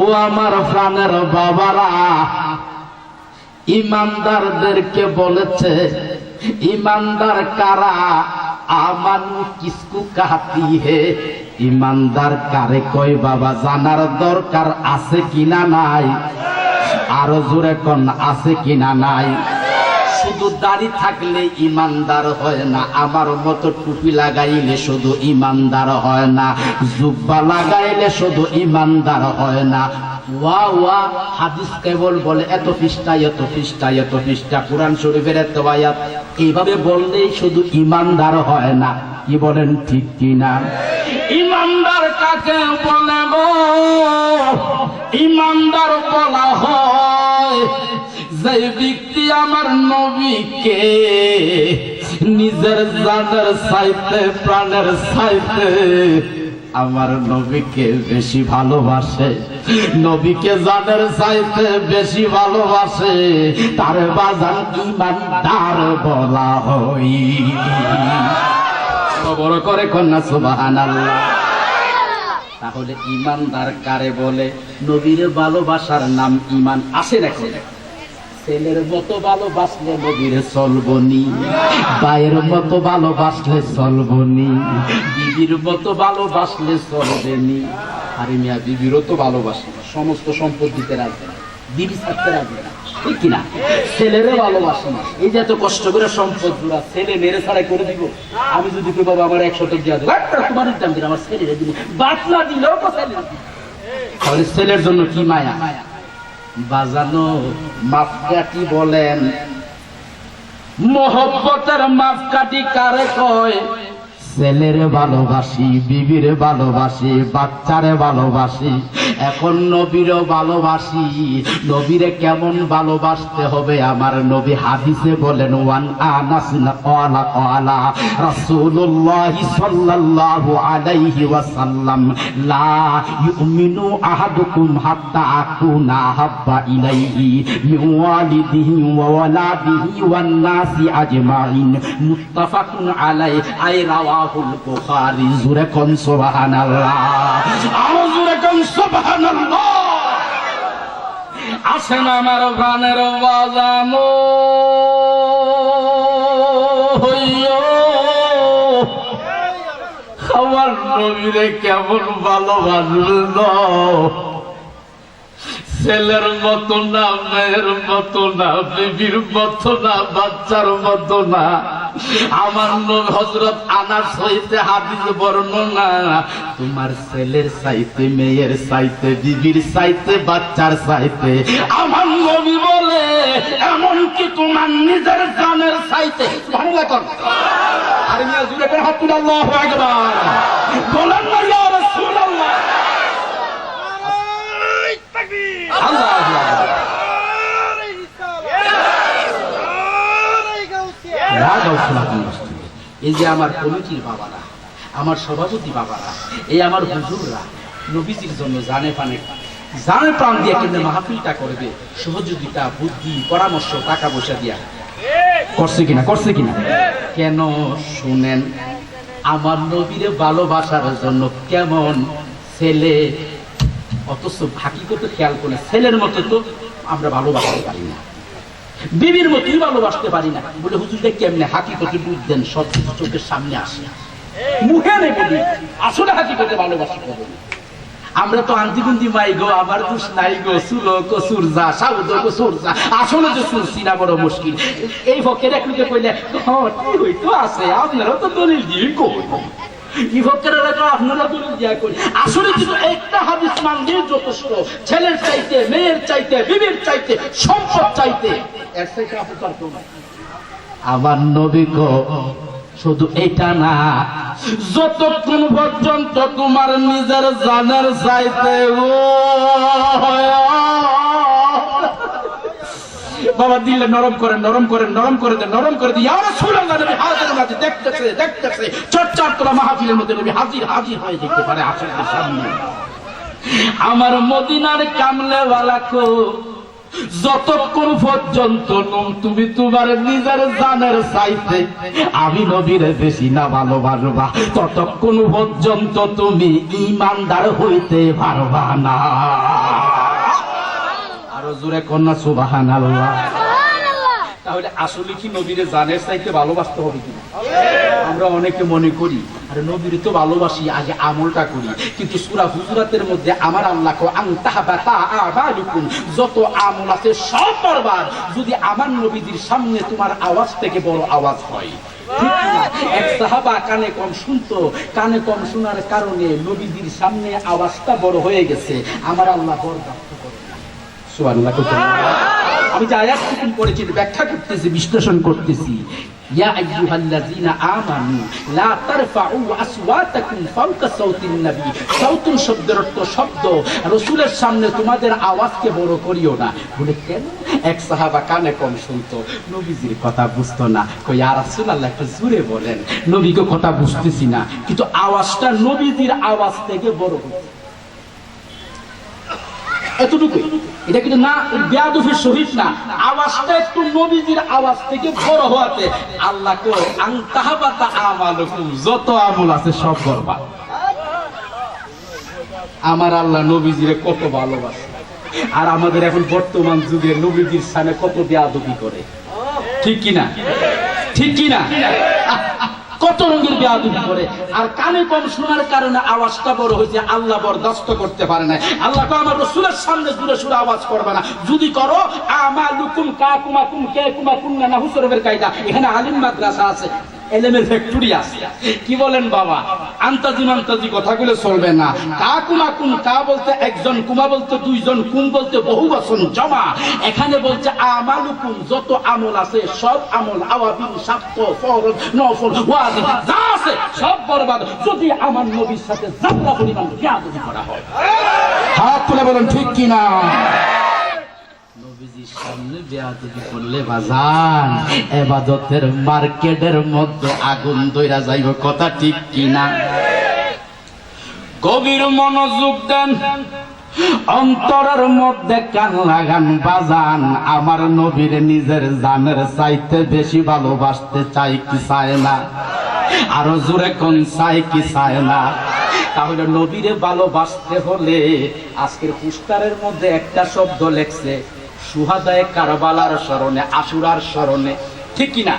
ও আমার প্রাণের বাবারা, ঈমানদারদেরকে বলেছে। ঈমানদার কারা? আমানু কিসকু কাহাতি হে। ঈমানদার কারে কয় বাবা? জানার দরকার আছে কিনা নাই? আরো জোরে কোন আছে কিনা নাই? শুধু দাড়ি থাকলে ঈমানদার হয় না, আমার মতো টুপি লাগাইলে শুধু ঈমানদার হয় না, জুব্বা লাগাইলে শুধু ঈমানদার হয় না। ওয়া ওয়া হাদিস কেবল বলে এত পৃষ্ঠা, এত পৃষ্ঠা, এত পৃষ্ঠা, কোরআন শরীফের এত আয়াত, এইভাবে বললেই শুধু ঈমানদার হয় না। কি বলেন ঠিক কিনা? ঈমানদার কাকে বলে গো? ঈমানদার বলা হয় যে ব্যক্তি আমার নবীকে নিজের জানের চাইতে, প্রাণের চাইতে আমার নবীকে বেশি ভালোবাসে, নবীকে জানের চাইতে বেশি ভালোবাসে, তার বাজান ঈমানদার বলা হয়। বড় করে কন্যা সুবহানাল্লাহ। তাহলে ঈমানদার কারে বলে? নবীর ভালোবাসার নাম ঈমান। আসে দেখো, ছেলের মতো ভালোবাসলে নবীরে চলবনি, ভাইয়ের মতো ভালোবাসলে চলবনি, বিবির মতো ভালোবাসলে চলবেনি। আরে মিয়া, বিবিরও তো ভালোবাসে, সমস্ত সম্পদ দিতে রাজি না, বিবি ছাড়তে রাজি না, ঠিক কিনা? ছেলেরে ভালোবাসে না, এই যে এত কষ্ট করে সম্পদ গুলা ছেলে মেরে ছাড়াই করে দিব। আমি যদি কেউ বাবা আমার 100 টাকা দিয়ে দেবো, তোমার দাম দিন, আমার ছেলেরে দিব, বাতলা দিলেও তো ছেলে। তাহলে ছেলের জন্য কি মায়া? বাজানো মাপকাঠি বলেন। মোহব্বতের মাপকাঠি কারে কয়? ছেলেরে ভালোবাসি, বিবিরে ভালোবাসি, বাচ্চারে ভালোবাসি, এখন নবীরও ভালোবাসি। নবীরে কেমন ভালোবাসতে হবে? আমার নবী হাদিসে বলেন, ওয়ান আনাস ক্বালা ক্বালা রাসূলুল্লাহ সাল্লাল্লাহু আলাইহি ওয়াসাল্লাম, লা ইউমিনু আহাদুকুম হাত্তা আকুনা হাব্বা ইলাইহি মিন ওয়ালিদিহি ওয়া ওয়ালাদিহি ওয়ান নাসি আজমাইন। মুত্তাফাকুন আলাইহি। আই রাওয়াহুল বুখারী। জোরে কোন সুবহানাল্লাহ, আরো জোরে কোন সুবহানাল্লাহ। আসেন আমার প্রাণের বাজানো, আমার নবীরে কেমন ভালোবাসলো। ছেলের মতো না, মেয়ের মতো না, বিবির মতো না, বাচ্চার মতো না। আমার নবী হযরত আনাস হইতে হাদিস বর্ণনা, তোমার ছেলের চাইতে, মেয়ের চাইতে, বিবির চাইতে, বাচ্চার চাইতে আমার নবী বলে এমনকি তোমার নিজের জানের চাইতে। সুবহানাল্লাহ কোন। আরে মিয়া জুরে করে হাত তুলে আল্লাহু আকবার বলেন না ইয়া রাসূলুল্লাহ। আল্লাহু আকবার। এই যে আমার কমিটির বাবারা, আমার সভাপতি বাবারা, এই আমার হুজুররা নবীজির জন্য জানে প্রাণ দিয়ে কেন মাহফিলটা করবে, সহযোগিতা, বুদ্ধি, পরামর্শ, টাকা পয়সা দিয়া করছে কিনা কেন শুনেন, আমার নবীরে ভালোবাসার জন্য কেমন ছেলে, অথচ হাকিকত খেয়াল করে ছেলের মতো তো আমরা ভালোবাসতে পারি না, বিবির মতোই ভালোবাসতে পারি না। বলে হুজুরটা কেমনে, হাকিকতে বুঝ দেন, সব কিছু চোখের সামনে আসে, মুখে নেই বলি, আসলে হাকিকতে ভালোবাসা করবো। আমরা তো আন্তিগুন্দি মাই গো, আমার দোষ নাই গো, সুলো কসুর যা সাউদ কসুর যা, আসলে যে শুনছি না বড় মুশকিল। এই ফকের এক লোকে কইলে কি হইতো আছে, আপনারা তো দলিল দিয়ে কই, আপনারা দলিল দিয়া কই, আসলে কিন্তু একটা হাদিস মানলেই যথেষ্ট। ছেলের চাইতে, মেয়ের চাইতে, বিবির চাইতে, সম্পদ চাইতে এর চাইতে আপনার কেউ নাই। আমার নবী গো শুধু এটা না, যতক্ষণ পর্যন্ত তোমার নিজের জানের চাইতে বাবা দিলে নরম করে দেখতেছে চর্চার তোলা মাহফিলের মধ্যে নবী হাজির হয়ে দেখতে পারে আসলের সামনে। আমার মদিনার কামলেওয়ালা কো, যতক্ষণ পর্যন্ত তুমি তোমার নিজের জানের চাইতে আমি নবীরে বেশি না ভালোবাসবা, ততক্ষণ পর্যন্ত তুমি ঈমানদার হইতে পারবা না। আরো জোরে কন্যা সুবহানাল্লাহ। তাহলে আসলে কি নবীরে জানের চাইতে ভালোবাসতে হবে কিনা? আমরা অনেকে মনে করি আরে নবীরে তো ভালোবাসি, আগে আমলটা করি, কিন্তু সূরা হুজুরাতের মধ্যে আমার আল্লাহ কো আনতাহবাতা আমালুকুম, যত আমল আছে সব বরবাদ যদি আমার নবীজির সামনে তোমার আওয়াজ থেকে বড় আওয়াজ হয়। ঠিক না? এক সাহাবা কানে কম শুনতো, কানে কম শোনার কারণে নবীজির সামনে আওয়াজটা বড় হয়ে গেছে, আমার আল্লাহ বরদাস্ত করে না। সুবহানাল্লাহ। আমি যে আয়াত পড়েছি ব্যাখ্যা করতেছি, বিশ্লেষণ করতেছি। ইয়া আইয়ুহাল্লাযীনা আমানু লা তারফাউ আসওয়াতাকুম ফাওকা সাওতিন নবী। সাওতুন শব্দের অর্থ শব্দ, রাসূলের সামনে তোমাদের আওয়াজকে বড় করিও না। বলে কেন? এক সাহাবা কানে কম শুনতো, নবীজির কথা বুঝতো না, কই ইয়া রাসূলুল্লাহ একটু জোরে বলেন, নবীকে কথা বুঝতেছি না, কিন্তু আওয়াজটা নবীজির আওয়াজ থেকে বড় হচ্ছে, এতটুকুই। এটা কিন্তু না বেয়াদবির সহিত না, আওয়াজটা একটু নবীজির আওয়াজ থেকে বড় হওয়াতে আল্লাহ কো আনতাহবাতা আমালুকুম, যত আমল আছে সব বরবাদ। আমার আল্লাহ নবীজিরে কত ভালোবাসে, আর আমাদের এখন বর্তমান যুগে নবীজির সামনে কত বেয়াদবি করে। ঠিক কিনা? কত রঙের বেয়াদবি করে, আর কানে কম শোনার কারণে আওয়াজটা বড় হয়েছে, আল্লাহ বরদাস্ত করতে পারে না। আল্লাহ কো আমার রাসূলের সামনে জোরে সুরে আওয়াজ করবে না, যদি করো আমালুকুম কাকুমাকুম কেকুমাকুম না হুসুরের কায়দা। এখানে আলিম মাদ্রাসা আছে, এলেমের ফ্যাক্টরি আছে, কি বলেন বাবা? আন্তাজি কথাগুলো চলবে না। কাকুমাকুম, কা বলতে একজন, কুমা বলতে দুইজন, কুম বলতে বহু বচন জমা। এখানে বলছে আমালুকুম, যত আমল আছে সব আমল, আওয়াবিল, সাক্ত, ফরজ, নফল, ওয়াজিব যা আছে সব বরবাদ যদি আমার নবীর সাথে যাত্রা পরিমাণ বেয়াদবি করা হয়। হাত তুলে বলেন ঠিক কিনা? নবীজির সামনে বেয়াদবি করলে বাজান ইবাদতের মার্কেটের মধ্যে আগুন ধইরা যাইব, কথা ঠিক কিনা? গভীর মনোযোগ দেন, অন্তরের মধ্যে কান লাগান বাজান, আমার নবীর নিজের জানের চাইতে বেশি ভালোবাসতে চাই কি চায় না? আরো জোরে কোন চাই কি চায় না? তাহলে নবীরে ভালোবাসতে হলে আজকের পুস্তারের মধ্যে একটা শব্দ লেখছে, সুহাদায়ে কারবালার স্মরণে, আশুরার স্মরণে। ঠিক কিনা?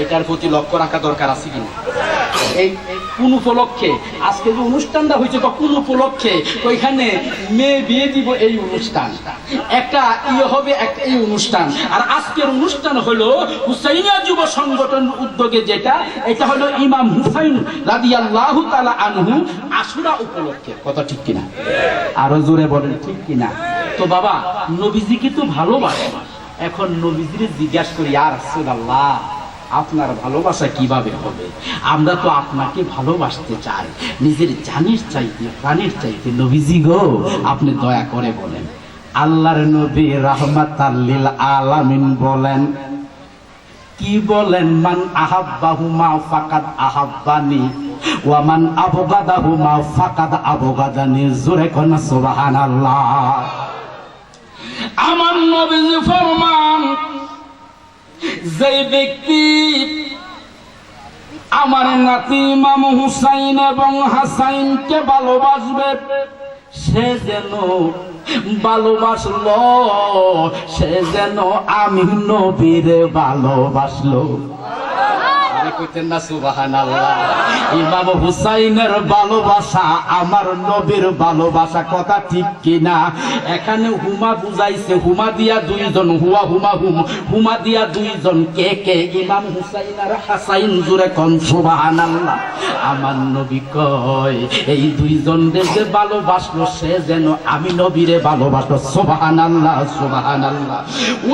এটার প্রতি লক্ষ্য রাখা দরকার আছে কিনা? এই কোন উপলক্ষে আজকে যে অনুষ্ঠানটা হয়েছে, বা কোন উপলক্ষে ওইখানে মেয়ে বিয়ে দিব, এই অনুষ্ঠান একটা হবে, একটা এই অনুষ্ঠান। আর আজকের অনুষ্ঠান হলো হুসাইনিয়া যুব সংগঠনের উদ্যোগে, যেটা এটা হলো ইমাম হুসাইন রাদিয়াল্লাহু তাআলা আনহু আশুরা উপলক্ষে। কথা ঠিক কিনা? আরো জোরে বলেন ঠিক কিনা? তো বাবা নবীজিকে তো ভালোবাসে, এখন নবীজিকে জিজ্ঞাসা করি, ইয়া রাসূলুল্লাহ আপনার ভালোবাসা কিভাবে হবে? আমরা তো আপনাকে ভালোবাসতে চাই নিজের জানের চাইতে, প্রাণের চাইতে। নবীজি গো আপনি দয়া করে বলেন। আল্লাহর নবী রাহমাতাল লিল আলামিন বলেন, কি বলেন? মান আহাব্বাহুমা ফাকাদ আহাব্বানি ওয়া মান আবগাদাহুমা ফাকাদ আবগাদানি। জোরে কোন সুবহানাল্লাহ। আমার নবীজি ফরমান, যে ব্যক্তি আমার নাতি ইমাম হুসাইন এবং হাসাইনকে ভালোবাসবে, সে যেন ভালোবাসলো, সে যেন আমি নবীরে ভালোবাসলো। কইতেন না সুবহানাল্লাহ। ইমাম হুসাইনের ভালোবাসা আমার নবীর ভালোবাসা, কথা ঠিক কিনা? এখানে হুমা বুঝাইছে, হুমা দিয়া দুইজন, হুয়া হুমা হুম, হুমা দিয়া দুইজন। কে কে? ইমাম হুসাইন আর হাসাইন। জোরে কোন সুবহানাল্লাহ। আমার নবী কয়, এই দুইজন যে ভালোবাসলো, সে যেন আমি নবীরে ভালোবাসলো। সুবহানাল্লাহ, সুবহানাল্লাহ।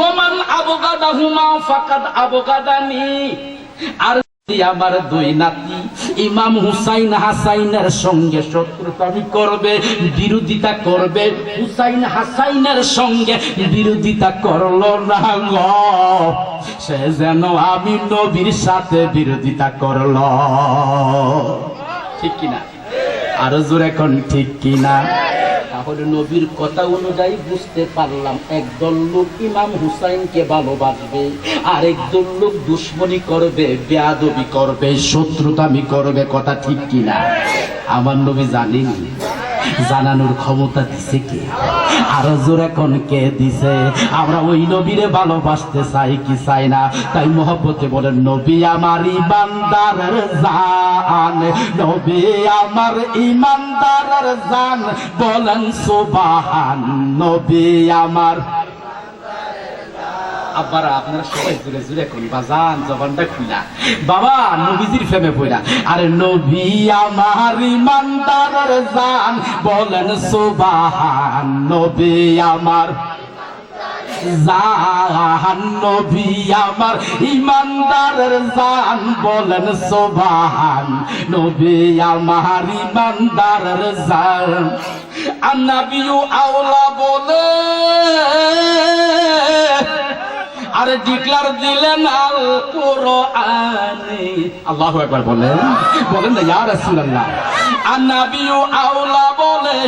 ওমান আবগাদাহুমা ফাকাদ আবগাদানি। আর আমার দুই নাতি ইমাম হুসাইন হাসাইনের সঙ্গে শত্রুতামি করবে, বিরোধিতা করবে, হুসাইন হাসাইনের সঙ্গে বিরোধিতা করলো না গো, সে যেন আমি নবীর সাথে বিরোধিতা করলো। ঠিক কিনা? আরো জোরে কোন ঠিক কিনা? তাহলে নবীর কথা অনুযায়ী বুঝতে পারলাম, একদল লোক ইমাম হুসাইনকে ভালোবাসবে, আরেকদল লোক দুশ্মনী করবে, বেয়াদবি করবে, শত্রুতামি করবে। কথা ঠিক কিনা? আমার নবী জানেন, জানানোর ক্ষমতা দিছে কে? আরো জোরে কোন কে দিছে? আমরা ওই নবীরে ভালোবাসতে চাই কি চাই না? তাই মহব্বতে বলেন, নবী আমার ইমানদারের জান, নবী আমার ইমানদারের জান। বলেন সুবহান। নবী আমার। আবার আপনারা সবাই জুড়ে জুড়ে কোন বাজান, জবানটা খুলা বাবা, নবীজির প্রেমে পড়া। আরে নবী আমার ইমানদারের জান। বলেন সুবহান। নবী আমার জান, নবী আমার ইমানদারের জান। বলেন সুবহান। নবী আমার ইমানদারের জান। আন্নাবিউ আওলা বলে, আরে ডিক্লার দিলেন আল কোরআনে। আল্লাহু আকবার বলেন, বলেন না ইয়া রাসূলুল্লাহ। আন্নাবিউ আওলা বলে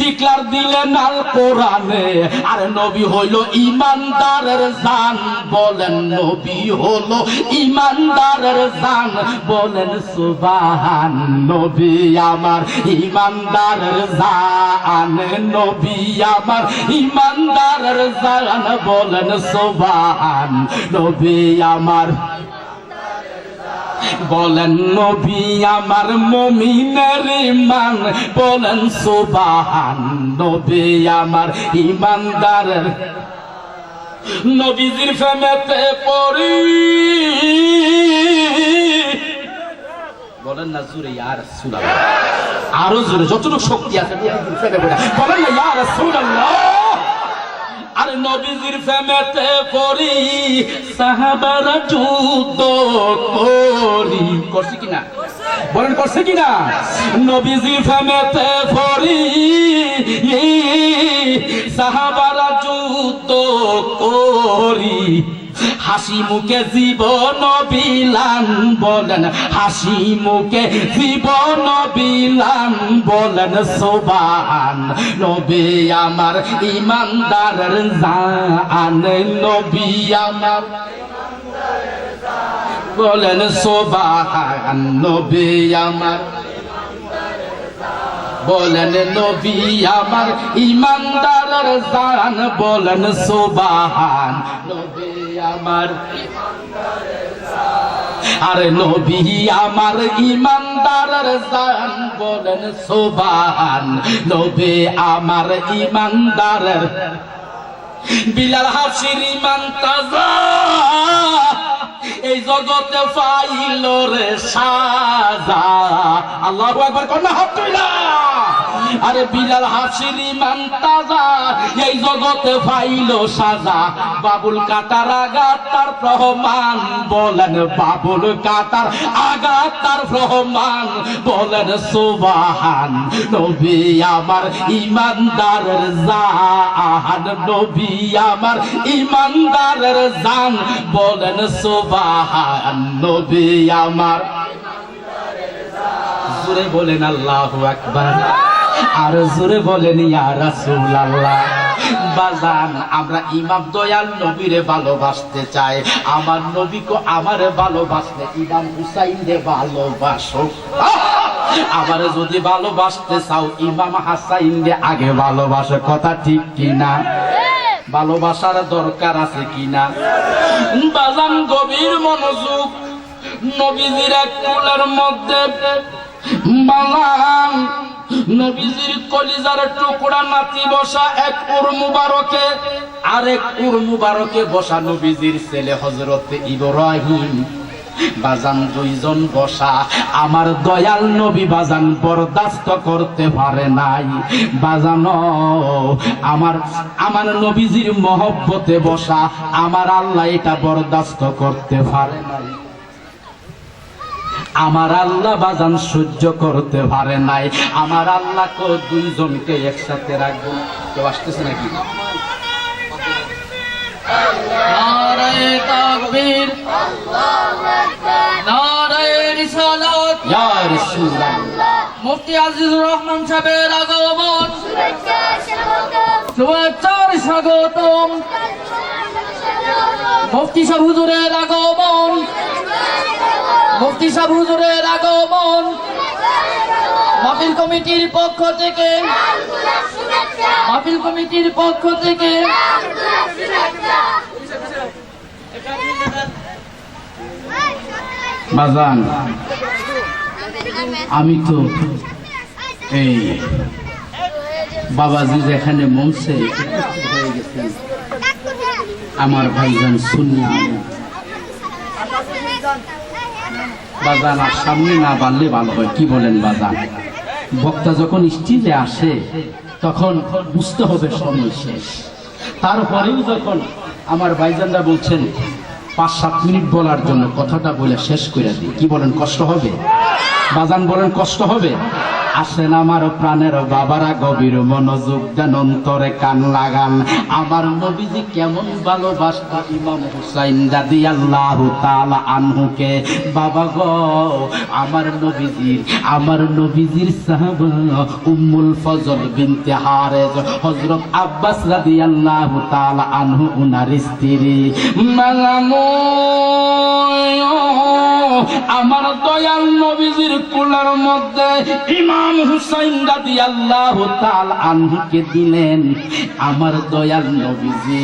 ডিক্লার দিলেন আল কোরআনে। আরে নবী হইল ইমানদারের জান। বলেন নবী হলো ইমানদারের জান। বলেন সুবহান। নবী আমার ইমানদারের জান, নবী আমার ইমানদারের জান। বলেন সুবহান। নবী আমার। বলেন নবী আমার মুমিনের ইমান। বলেন সুবহান। নবী আমার ইমানদারের। নবীজির প্রেমেতে পড়ি, বলেন না জোরে ইয়া রাসূলুল্লাহ। আরো জোরে, যতটুকু শক্তি আছে বলেন না ইয়া রাসূলুল্লাহ। আরে নবীজির প্রেমেতে পড়ি, সাহাবারা যুদ্ধ করি। করছে কিনা? বলেন করছে কিনা? নবীজির প্রেমেতে পড়ি, সাহাবারা যুদ্ধ করি। হাসি মুখে জীবন বিলান। বলেন হাসি মুখে জীবন বিলান। বলেন সুবহান। নবী আমার ইমানদারের জান, নবী আমার। বলেন সুবহান। নবী আমার। বলেন নবী আমার ইমানদারের জান। বলেন সুবহান। নবী আমার। আরে নবী আমার ইমানদারের জান। বলেন সুবহান। নবী আমার ইমানদারের। বিলাল হাসির ইমান তাজা, এই জগতে পাইল রে সাজা। আল্লাহু আকবার। কন্যা হাত তুলা। আরে বিলাল হাসির ইমান তাজা, এই জগতে পাইল সাজা। বাবুল কাটার আঘাত তার রহমান, বলেন বাবুল কাটার আঘাত তার রহমান, বলেন সুবহান। নবী আমার ইমানদারের জান, নবী আমার ইমানদারের জান, বলেন সুবহান। নবী আমার, জোরে বলেন আল্লাহু আকবার, আর জোরে বলেন ইয়া রাসূলুল্লাহ। বাজান, আমরা ইমাম দয়াল নবীরে ভালোবাসতে চাই। আমার নবীকে আমারে ভালোবাসলে ইমাম হুসাইন রে ভালোবাসো। আমারে যদি ভালোবাসতে চাও ইমাম হাসাইন রে আগে ভালোবাসো। কথা ঠিক কিনা? ভালোবাসার দরকার আছে কিনা? বাজান, গভীর মনোযোগ। নবীজির এক কোলের মধ্যে বালাম, নবীজির কলিজার টুকরা নাতি বসা এক উর মুবারকে, আরেক উর মুবারকে বসা নবীজির ছেলে হযরত ইব্রাহিম। বাজান, দুইজন বসা। আমার দয়াল নবী বাজান বরদাস্ত করতে পারে নাই। বাজানো, আমার নবীজির মহব্বতে বসা আমার আল্লাহ এটা বরদাস্ত করতে পারে নাই। আমার আল্লাহ বাজান সহ্য করতে পারে নাই। আমার আল্লাহকে দুইজনকে একসাথে রাখবো। কেউ আসতেছে নাকি? নারায়ে তাকবীর, আল্লাহু আকবার, নারায়ে রিসালাত, ইয়া রাসূলুল্লাহ। মুফতি আজিজুর রহমান সাহেবের আগমন, শুভেচ্ছার স্বাগতম। মুফতি সাহেব হুজুরের আগমন, মুফতি সাহেব হুজুরের আগমন। মাহফিল কমিটির পক্ষ থেকে, মাহফিল কমিটির পক্ষ থেকে বাজান, আমি তো এই বাবাজি যেখানে মঞ্চে হয়ে গেছেন, আমার ভাইজান শুনিয়া বাজান আর সামনে না বাড়লে ভালো হয়। কি বলেন বাজান? বক্তা যখন স্টেজে আসে তখন বুঝতে হবে সময় শেষ। তারপরেও যখন আমার ভাইজানরা বলছেন 5-7 মিনিট বলার জন্য, কথাটা বলে শেষ করে দিই। কি বলেন, কষ্ট হবে? বাজান বলেন কষ্ট হবে? আসেন আমার প্রাণের বাবারা, গভীর মনোযোগ দেন, অন্তরে কান লাগান। আমার নবীজি কেমন ভালোবাসত ইমাম হুসাইন রাদিয়াল্লাহু তাআলা আনহুকে। বাবা গো, আমার নবীজির সাহাবা উম্মুল ফজল বিনতে হারেজ হযরত আব্বাস রাদিয়াল্লাহু তাআলা আনহু উনার স্ত্রী। আমার দয়াল নবীজির কোলের মধ্যে ইমাম হুসাইন রাদিয়াল্লাহু তাআলা আনহুকে দিলেন। আমার দয়াল নবীজি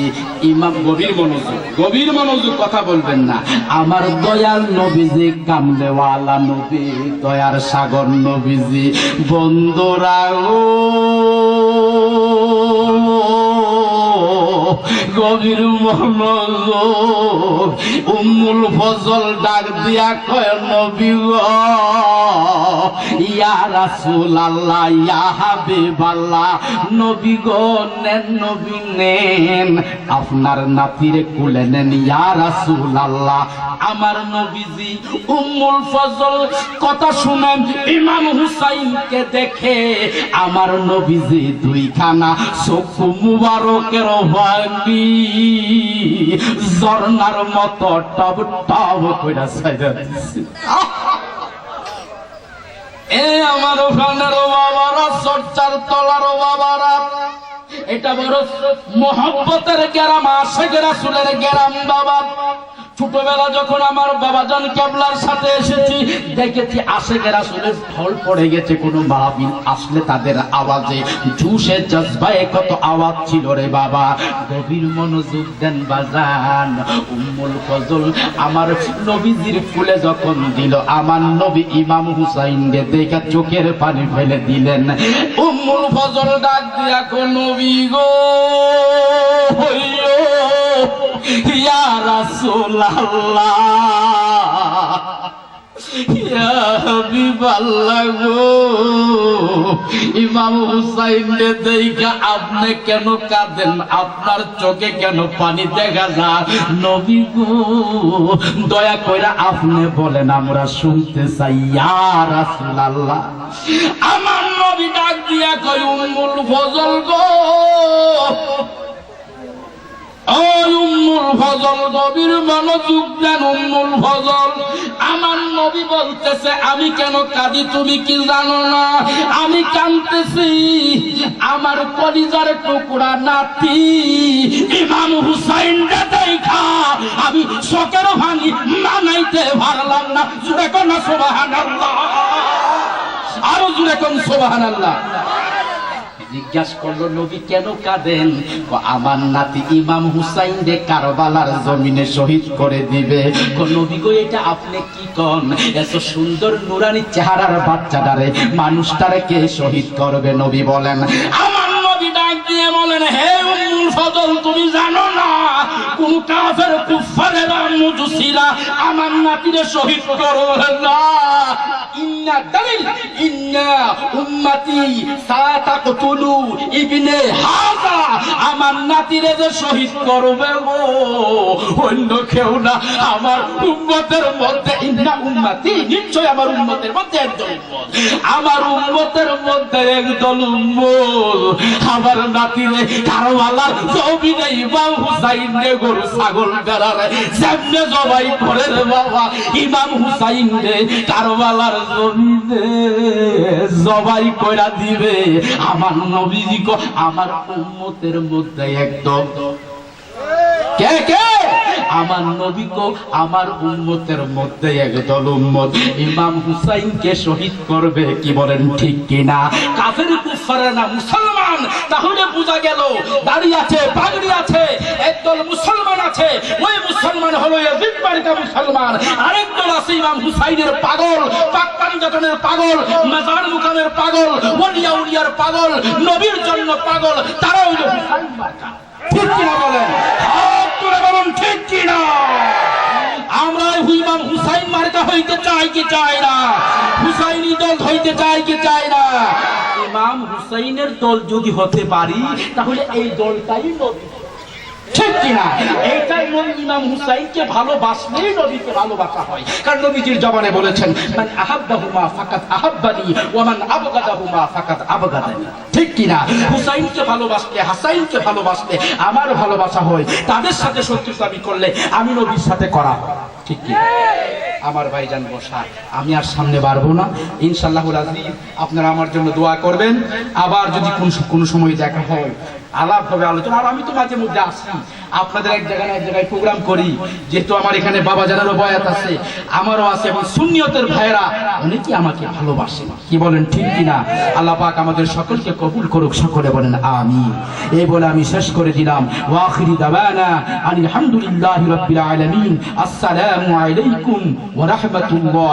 ইমাম, গভীর মনোযোগ, কথা বলবেন না। আমার দয়াল নবীজি কামলেওয়ালা নবী, দয়ার সাগর নবীজি। বন্ধুরা ও, গভীর মনোযোগ। উম্মুল ফজল ডাক দিয়া কয়, নবী গো, ইয়া রাসূলুল্লাহ, ইয়া হাবিবাল্লাহ। নবী গো, নেন নবী নেন, আপনার নাতিরে কুলে নেন ইয়া রাসূলুল্লাহ। আমার নবীজি উম্মুল ফজল কথা শুনেন, ইমাম হুসাইনকে দেখে আমার নবীজি দুইখানা চক্ষু মুবারকের ভাঙ্গি ঝর্ণার মতো টব টব কইরা ছাইরা দিছে। এ আমার প্রাণের বাবারা, চর্চার তলার বাবারা, এটা বড় মহব্বতের গ্রাম, আশিক রাসূলের গ্রাম বাবা। ছোটবেলা যখন আমার বাবাজান কেবলার সাথে এসেছি, দেখেছি আশিক রাসূলের ঢল পড়ে গেছে। কোন মাহফিল আসলে তাদের আওয়াজে, জুসে জজবায়ে কত আওয়াজ ছিল রে বাবা। গভীর মনোযোগ দেন বাজান। উম্মুল ফজল আমার নবীজির কুলে যখন দিল, আমার নবী ইমাম হুসাইন রে দেখে চোখের পানি ফেলে দিলেন। উম্মুল ফজল ডাক দিয়া কো, নবী গো, ইয়া রাসূলুল্লাহ, ইয়া হাবিবাল্লাহ গো, ইমাম হুসাইনকে দেখা আপনি কেন কাঁদেন? আপনার চোখে কেন পানি দেখা যায়? নবী গো, দয়া কইরা আপনি বলেন, আমরা শুনতে চাই। ইয়া রাসূলুল্লাহ। আমার নবী ডাক দিয়া কই, উম্মুল ফজল গো, ও উম্মুল ফজল, গভীর মনোযোগ দেন। উম্মুল ফজল, আমার নবী বলতেছে, আমি কেন কাঁদি তুমি কি জানো না? আমি কাঁদতেছি আমার কলিজার টুকরা নাতি ইমাম হুসাইন দেখা আমি শোকের ভাঙি মানাইতে পারলাম না। জুড়ে কোন সুবহানাল্লাহ, আরো জুড়ে কোন সুবহানাল্লাহ। জিজ্ঞাসা করলো, নবী কেন কাঁদেন? আমার নাতি ইমাম হুসাইন রে কারবালার জমিনে শহীদ করে দিবে। নবী গো, এটা আপনি কি কন? এত সুন্দর নুরানি চেহারার বাচ্চাটারে, মানুষটারে কে শহীদ করবে? নবী বলেন, আমার নবী ডাক দিয়ে বলেন, হে উম্মুল ফজল, তুমি জানো না কোন কাফের কুফারের মুজসিরা আমার নাতিরে শহীদ করবে না। ইন্না দালিল, ইন্না উম্মতি সাতাকতুলু ইবনে হাযা, আমার নাতিরে যে শহীদ করবে গো, অন্য কেউ না, আমার উম্মতের মধ্যে। ইন্না উম্মতি, নিশ্চয় আমার উম্মতের মধ্যে একদল উম্মত, আমার উম্মতের মধ্যে একদল উম্মত আমার নাতিরে কারবালার জমিনে ইমাম হুসাইন রে গরু ছাগল গারারে যেমনে জবাই করে রে বাবা, ইমাম হুসাইন রে কারবালার জমিনে জবাই কইরা দিবে। আমার নবীজি কো, আমার উম্মতের মধ্যে একদম কে কে? আমার নবী কো, আমার উম্মতের মধ্যে একদল উম্মত ইমাম হুসাইনকে শহীদ করবে। কি বলেন, ঠিক কিনা? কাফের কুফাররা না মুসলমান। তাহলে বোঝা গেল, দাড়ি আছে, পাগড়ি আছে, একদল মুসলমান আছে, ওই মুসলমান হলো ইয়াজিদ মার্কা মুসলমান। আরেকদল আছে ইমাম হুসাইনের পাগল, পাক জাতনের পাগল, মাজার মুকামের পাগল, ওলিয়া উলিয়ার পাগল, নবীর জন্য পাগল। তারা হলো হুসাইন মার্কা। ঠিক কিনা বলেন? বলুন ঠিক কিনা? আমরা ইমাম হুসাইন মার্কা হইতে চাই কি চাই না? হুসাইনি দল হইতে চাই কি চাই না? ইমাম হুসাইনের দল যদি হতে পারি, তাহলে এই দলটাই নবী। ঠিক কিনা? এইটাই নবী। ইমাম হুসাইনকে ভালোবাসলেই নবীকে ভালোবাসা হয়। কারণ নবীজির জবানে বলেছেন, মান আহাব্বাহুমা ফাকাত আহাব্বানি ওয়া মান আবগাদাহুমা ফাকাত আবগাদানি। ঠিক কিনা? হুসাইনকে ভালোবাসলে, হাসাইনকে ভালোবাসলে আমার ভালোবাসা হয়। তাদের সাথে শত্রুতামি করলে আমি নবীর সাথে করা হয়। ঠিক কিনা? আমার ভাইজান বসা, আমি আর সামনে বাড়বো না। ইনশাআল্লাহুল আযীজ আপনারা আমার জন্য দোয়া করবেন। আবার যদি কোন সময় দেখা হয়, আলাপ হবে, আলোচনা। আর আমি তো মাঝে মধ্যে আসি, আপনাদের এক জায়গায় না এক জায়গায় প্রোগ্রাম করি। যেহেতু আমার এখানে বাবা জানারও বয়াত আছে, আমারও আছে, এবং সুন্নিয়তের ভাইয়েরা অনেকেই আমাকে ভালোবাসে। কি বলেন, ঠিক কিনা? আল্লাহ পাক আমাদের সকলকে কবুল করুক। সকলে বলেন আমিন। এই বলে আমি শেষ করে দিলাম। ওয়া আখিরি দাওয়ানা আলহামদুলিল্লাহি রাব্বিল আলামিন। আসসালামু আলাইকুম ওয়া রাহমাতুল্লাহ।